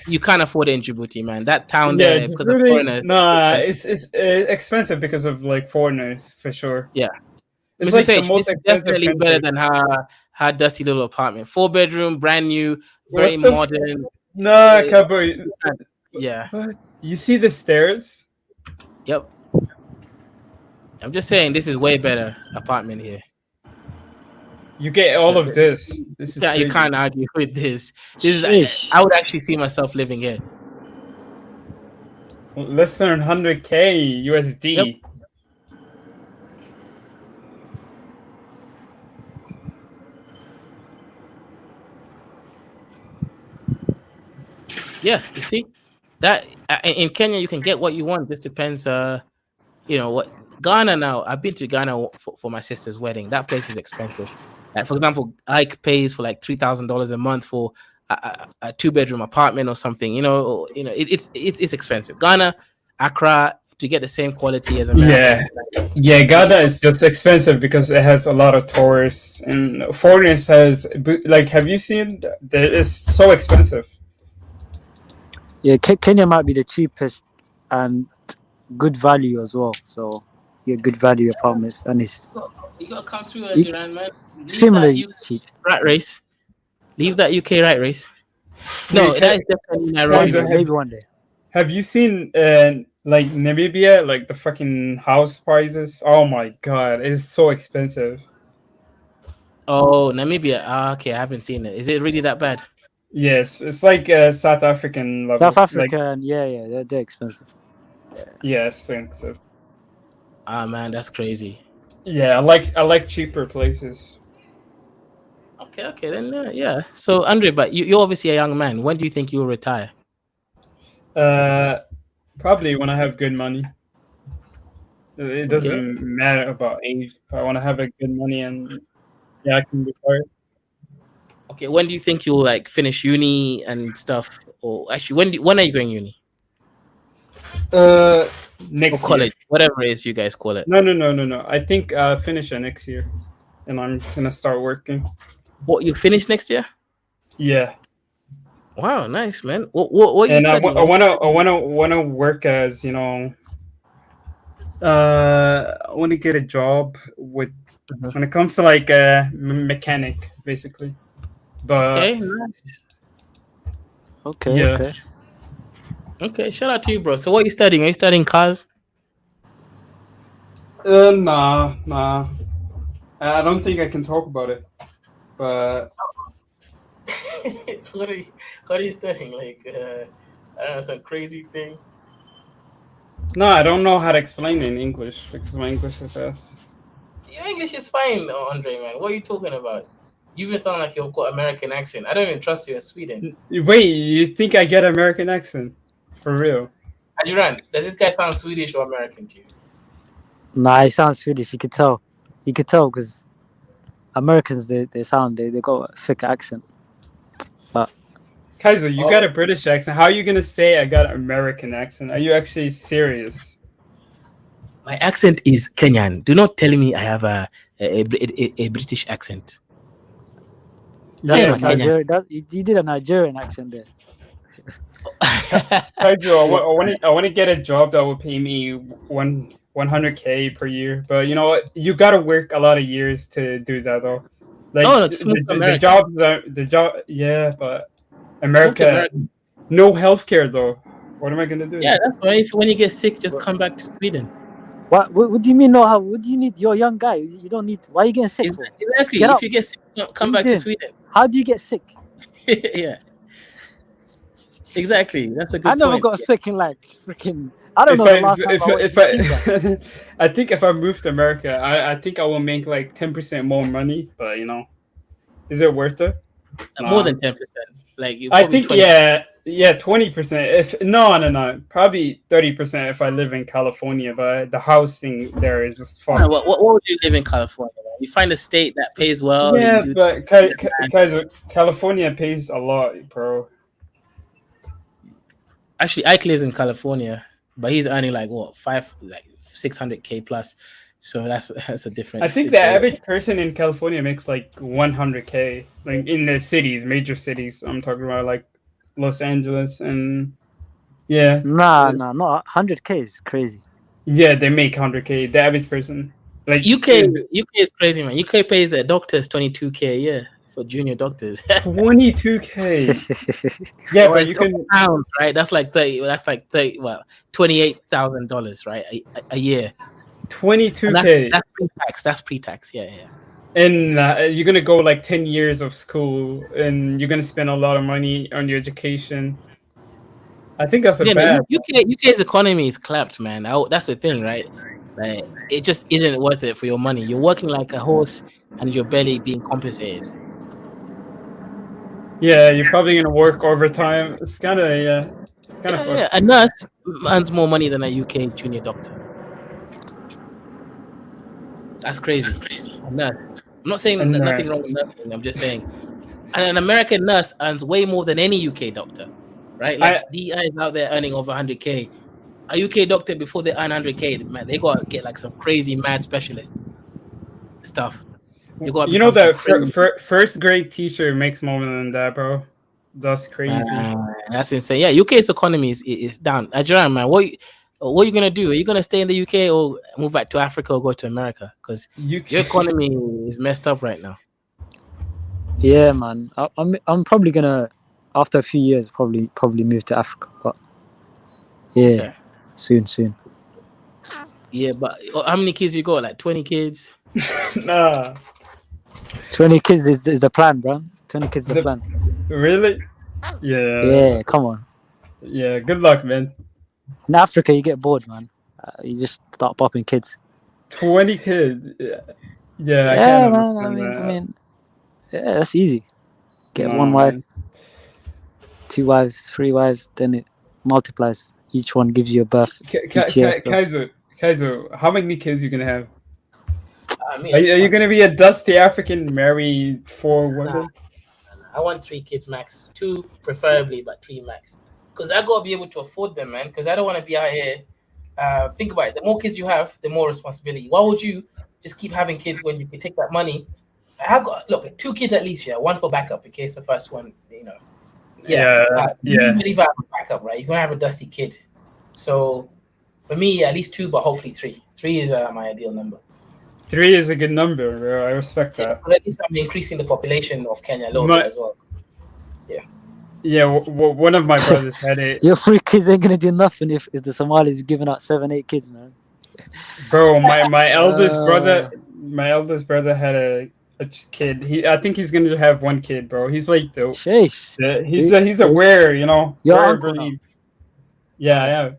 You can't afford it in Djibouti, man. That town there, because of foreigners.
Nah, it's expensive because of like foreigners, for sure.
Yeah.
It's like the most
definitely country. Better than her dusty little apartment. 4-bedroom, brand new, very modern.
Nah, Cabo.
Yeah.
What? You see the stairs?
Yep. I'm just saying, this is way better apartment here.
You get all of this. This is
you can't argue with this. I would actually see myself living here.
Less than 100K USD.
Yep. Yeah, you see that in Kenya you can get what you want. Just depends, what Ghana now. I've been to Ghana for my sister's wedding. That place is expensive. Like, for example, Ike pays for like $3,000 a month for a 2-bedroom apartment or something. It's expensive. Ghana, Accra, to get the same quality as America.
Yeah, Ghana is just expensive because it has a lot of tourists and foreigners. Have you seen? It's so expensive.
Yeah, Kenya might be the cheapest and good value as well. So, yeah, good value apartments, and it's
You gotta come through,
You-
Duran, man. Leave
similarly
that
cheap.
rat race. Leave that UK rat race. No,
Wait,
that is definitely Nairobi.
guys,
Maybe one day.
Have you seen like Namibia, like the fucking house prices? Oh my god, it's so expensive.
Oh, Namibia. Okay, I haven't seen it. Is it really that bad?
Yes, it's like South African level.
South Africa, and yeah, they're expensive.
Yeah, expensive.
Ah, man, that's crazy.
Yeah, I like cheaper places.
Okay, then yeah. So, Andre, but you're obviously a young man. When do you think you will retire?
Probably when I have good money. It doesn't matter about age. If I want to have a good money and yeah, I can retire.
Okay, when do you think you'll like finish uni and stuff? Or actually, when are you going uni? Or
Next
college,
year.
whatever it is you guys call it.
No. I think finish it next year, and I'm gonna start working.
What, you finish next year?
Yeah.
Wow, nice, man. What you
And
studying?
I wanna work as I want to get a job with when it comes to like a mechanic, basically. But
Okay, nice.
Okay.
Okay, shout out to you, bro. So what are you studying? Are you studying cars?
Nah. I don't think I can talk about it. But
what are you studying? Like I don't know, some crazy thing.
no, I don't know how to explain it in English because my English is ass.
Your English is fine, Andre, man. What are you talking about? You even sound like you've got American accent. I don't even trust you in Sweden.
Wait, you think I get American accent? For real?
Ajuran, does this guy sound Swedish or American to you?
Nah, he sounds Swedish. You could tell. Because Americans they got a thick accent. But
Kaiser, you got a British accent. How are you gonna say I got an American accent? Are you actually serious?
My accent is Kenyan. Do not tell me I have a British accent.
that's
Yeah,
not Nigerian. You did a Nigerian accent there.
Kaiser, I want to get a job that will pay me 100K per year. But you know what? You gotta work a lot of years to do that though. Like the job. Yeah, but America, no healthcare though. What am I gonna do?
Yeah, that's why when you get sick, just come back to Sweden.
What do you mean? No, what do you need? You're a young guy. You don't need. Why are you getting sick?
Exactly.
Get
if
out.
you get sick, come back to Sweden.
How do you get sick?
Yeah. Exactly. That's a good point.
I never got sick in like freaking. I don't know the last time
I think if I moved to America, I think I will make like 10% more money. But you know, is it worth it?
More than 10%. Like
I think 20%. Yeah, 20%. If no, probably 30% if I live in California. But the housing there is just fun.
What would you live in California? Man? You find a state that pays well.
Yeah, but California pays a lot, bro.
Actually, Ike lives in California, but he's earning like 600K plus. So that's a different.
I think the average person in California makes like 100K, like in the cities, major cities. I'm talking about like Los Angeles and yeah.
Nah, not 100K is crazy.
Yeah, they make 100K. The average person, like
UK is crazy, man. UK pays their doctors 22K a year for junior doctors.
22K. Yeah, but you can
pounds, right? That's like 30. That's like 30. Well, $28,000, right? A year.
22K.
That's pre-tax. That's pre-tax. Yeah.
And you're gonna go like 10 years of school, and you're gonna spend a lot of money on your education. I think that's bad.
UK's economy is clapped, man. That's the thing, right? Like, it just isn't worth it for your money. You're working like a horse, and you're barely being compensated.
Yeah, you're probably gonna work overtime. It's kind of fun.
A nurse earns more money than a UK junior doctor. That's crazy. A nurse. I'm not saying nothing wrong with nursing. I'm just saying an American nurse earns way more than any UK doctor, right? Like DI is out there earning over 100K. A UK doctor, before they earn 100K, man, they gotta get like some crazy mad specialist stuff.
You know that first grade teacher makes more than that, bro. That's crazy.
That's insane. Yeah, UK's economy is down. Ajahn, man, what are you gonna do? Are you gonna stay in the UK or move back to Africa or go to America? Because your economy is messed up right now.
Yeah, man. I'm probably gonna, after a few years, probably move to Africa. But yeah, soon.
Yeah, but how many kids you got? Like 20 kids?
Nah.
20 kids is the plan, bro. 20 kids is the plan.
Really? Yeah.
Yeah, come on.
Yeah, good luck, man.
In Africa, you get bored, man. You just start popping kids.
20 kids? Yeah, I
yeah,
can't
man.
understand
I mean, yeah, that's easy. Get one
man.
wife, 2 wives, 3 wives, then it multiplies. Each one gives you a birth each year.
Kaizo, how many kids you gonna have? Are you gonna be a dusty African, marry 4 women?
I want 3 kids max. 2 preferably, but 3 max. Because I gotta be able to afford them, man. Because I don't want to be out here. Think about it. The more kids you have, the more responsibility. Why would you just keep having kids when you can take that money? Look, 2 kids at least, yeah. 1 for backup in case the first one, you know. Yeah. You believe I have a backup, right? You're gonna have a dusty kid. So for me, at least 2, but hopefully 3. 3 is my ideal number.
3 is a good number, bro. I respect that.
Because at least I'm increasing the population of Kenya a little bit as well. Yeah.
Yeah, one of my brothers had it.
Your 3 kids ain't gonna do nothing if the Somalis giving out 7, 8 kids, man.
Bro, my eldest brother had a kid. I think he's gonna have 1 kid, bro. He's like he's a rare, you know, rare breed. Yeah.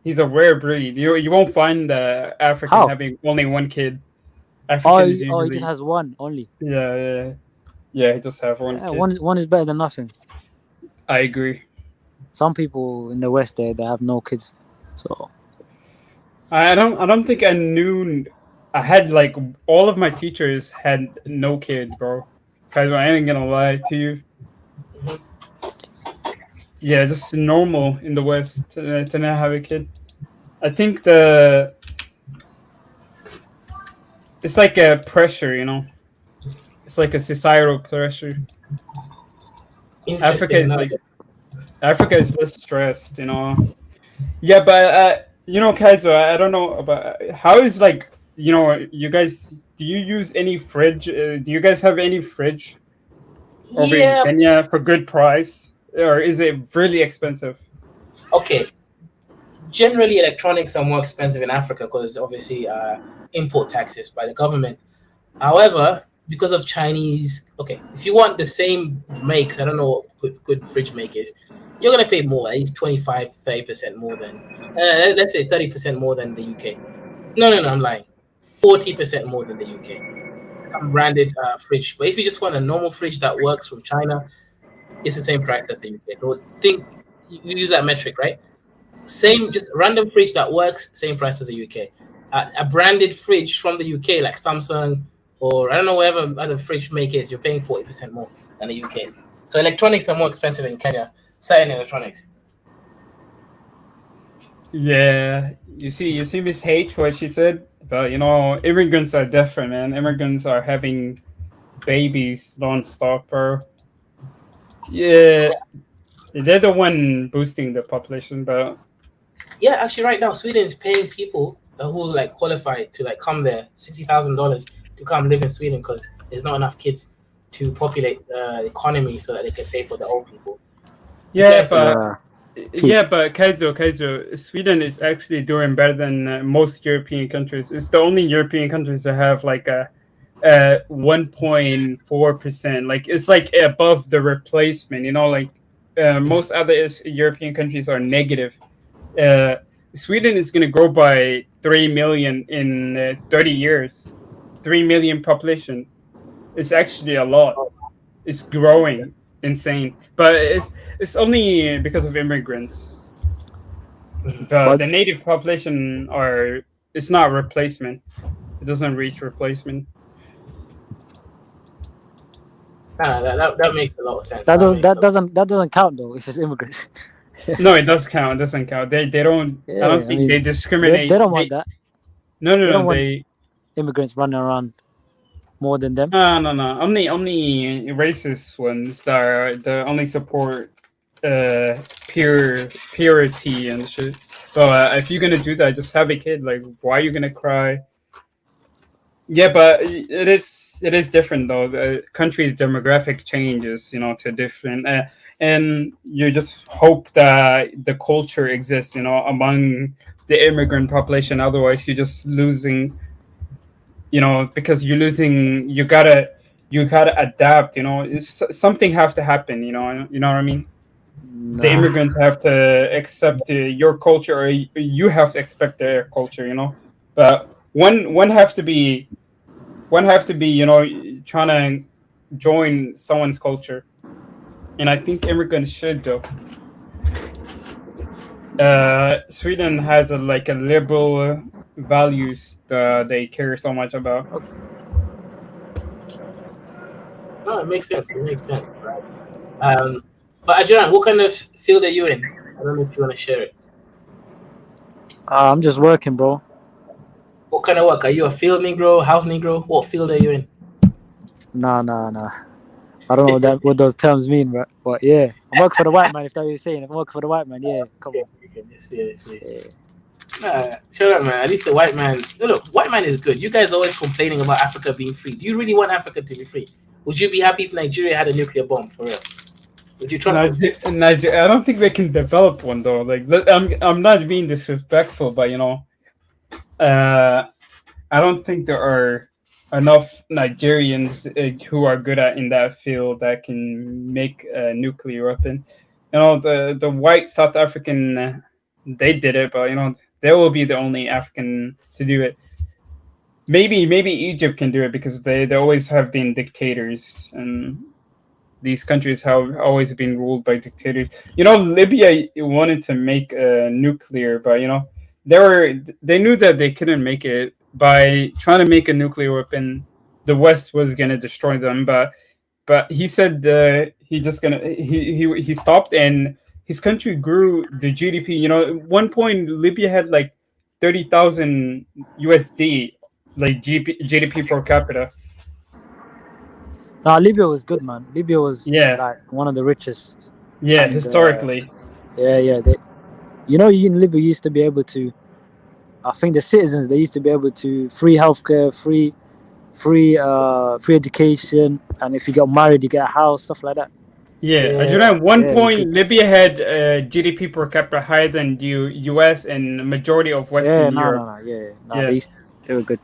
He's a rare breed. You won't find the African having only 1 kid.
He just has 1 only.
Yeah. He just have 1 kid.
One is better than nothing.
I agree.
Some people in the West they have no kids, so
I don't think I knew. I had like all of my teachers had no kid, bro. Guys, I ain't gonna lie to you. Yeah, just normal in the West to not have a kid. I think it's like a pressure, you know. It's like a societal pressure. Africa is less stressed, you know. Yeah, but you know, Kaizo, I don't know about how is like, you know, you guys. Do you use any fridge? Do you guys have any fridge over in Kenya for good price, or is it really expensive?
Okay. Generally, electronics are more expensive in Africa because obviously import taxes by the government. However, because of Chinese, if you want the same makes, I don't know what good fridge makers, you're going to pay more, at least 25-30% more than, let's say 30% more than the UK. No, I'm lying. 40% more than the UK. Some branded fridge. But if you just want a normal fridge that works from China, it's the same price as the UK. So think, you use that metric, right? Same, just random fridge that works, same price as the UK. A branded fridge from the UK, like Samsung, or I don't know, whatever other fridge makers, you're paying 40% more than the UK. So electronics are more expensive in Kenya. Certain electronics.
Yeah, you see Miss H, what she said, but you know, immigrants are different, man. Immigrants are having babies non-stop, bro. Yeah, they're the one boosting the population, but
yeah, actually, right now Sweden is paying people who like qualify to like come there $60,000 to come live in Sweden because there's not enough kids to populate the economy so that they can pay for the old people.
Yeah, but Kaizo, Sweden is actually doing better than most European countries. It's the only European countries that have like a 1.4%. Like it's like above the replacement. You know, like most other European countries are negative. Sweden is going to grow by 3 million in 30 years. 3 million population. It's actually a lot. It's growing insane, but it's only because of immigrants. The native population it's not a replacement. It doesn't reach replacement.
That makes a lot of sense.
That doesn't count though if it's immigrants.
No, it does count. It doesn't count. They don't.
Yeah,
I don't think they discriminate.
They don't want that.
No,
They don't want
they
immigrants running around more than them.
no. Only racist ones that are the only support purity and shit. But if you're gonna do that, just have a kid. Like, why are you gonna cry? Yeah, but it is different though. The country's demographic changes, to different, and you just hope that the culture exists, among the immigrant population. Otherwise, you're just losing, because you're losing. You gotta adapt. Something have to happen. You know what I mean. The immigrants have to accept your culture, or you have to expect their culture. But one have to be trying to join someone's culture, and I think immigrants should though. Sweden has a liberal values that they care so much about.
No, it makes sense. Right? But Adrian, what kind of field are you in? I don't know if you want to share it.
I'm just working, bro.
What kind of work? Are you a field Negro, house Negro? What field are you in?
Nah. I don't know what those terms mean, but yeah, I'm working for the white man. If that's what you're saying, I'm working for the white man. Yeah, come on.
Yeah. Nah, sure, man. At least the white man. Look, white man is good. You guys are always complaining about Africa being free. Do you really want Africa to be free? Would you be happy if Nigeria had a nuclear bomb for real? Would you trust them?
I don't think they can develop one though. I'm not being disrespectful, but I don't think there are enough Nigerians who are good in that field that can make a nuclear weapon. The white South African, they did it, but they will be the only African to do it. Maybe Egypt can do it because they always have been dictators, and these countries have always been ruled by dictators. Libya wanted to make a nuclear, but they knew that they couldn't make it. By trying to make a nuclear weapon, the West was gonna destroy them. But he said he stopped, and his country grew the GDP. At one point Libya had 30,000 USD, GDP per capita.
Nah, Libya was good, man. Libya was one of the richest.
Yeah, and, historically.
Yeah. In Libya you used to be able to. I think the citizens, they used to be able to free healthcare, free education, and if you got married, you get a house, stuff like that.
Yeah. At one point, Libya had GDP per capita higher than the US and majority of Western Europe.
They were good.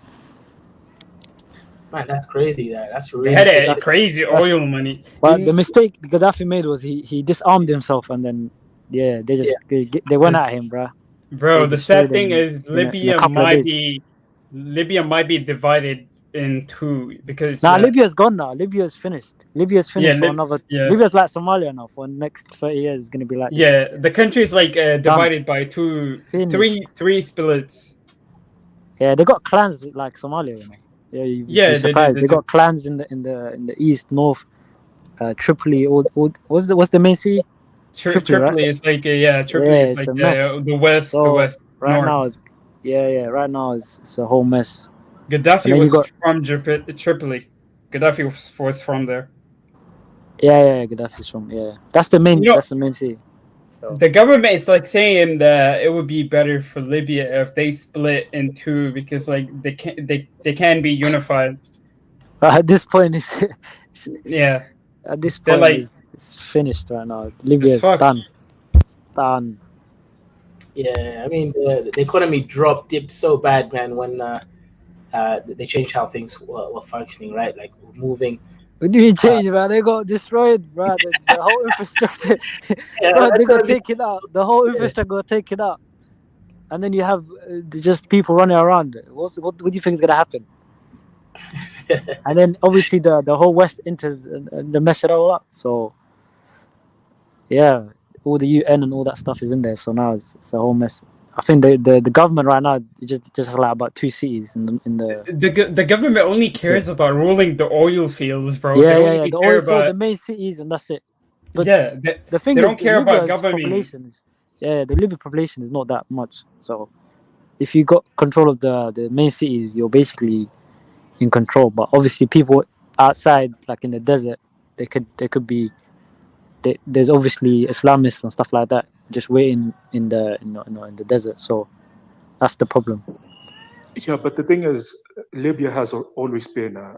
Man, that's crazy. That's really.
They had crazy oil money.
But the mistake Gaddafi made was he disarmed himself, and then they went at him, bro.
Bro, the sad thing is Libya might be divided in two because
Libya's gone now. Libya's finished for another. Libya's like Somalia now for the next 30 years. It's gonna be like
the country is divided by three splits. Yeah,
they got clans like Somalia. They got clans in the east, north, Tripoli. What's the main city?
Tripoli right? Is Tripoli is the west.
So
the west.
Right
north.
Now right now it's a whole mess.
Gaddafi was from Tripoli. Gaddafi was from there.
Yeah, Gaddafi's from That's the main city. So.
The government is saying that it would be better for Libya if they split in two because they can be unified.
At this point,
yeah.
At this point, it's finished right now. Libya is done. It's done.
Yeah, I mean the economy dipped so bad, man. When they changed how things were functioning, right? Like moving.
What do you change, man? They got destroyed, bro. The whole infrastructure. They got taken out. The whole infrastructure got taken out, and then you have just people running around. What do you think is gonna happen? And then obviously the whole West enters and they mess it all up. So yeah, all the UN and all that stuff is in there. So now it's a whole mess. I think the government right now just like about 2 cities in
the government only cares about ruling the oil fields, bro.
Yeah. The oil field, the main cities, and that's it. But the thing
they
is,
don't care about
Libya's
governing.
population is the Libyan population is not that much. So if you got control of the main cities, you're basically in control. But obviously, people outside, like in the desert, they could be. There's obviously Islamists and stuff like that just waiting in the desert. So that's the problem.
Yeah, but the thing is, Libya has always been a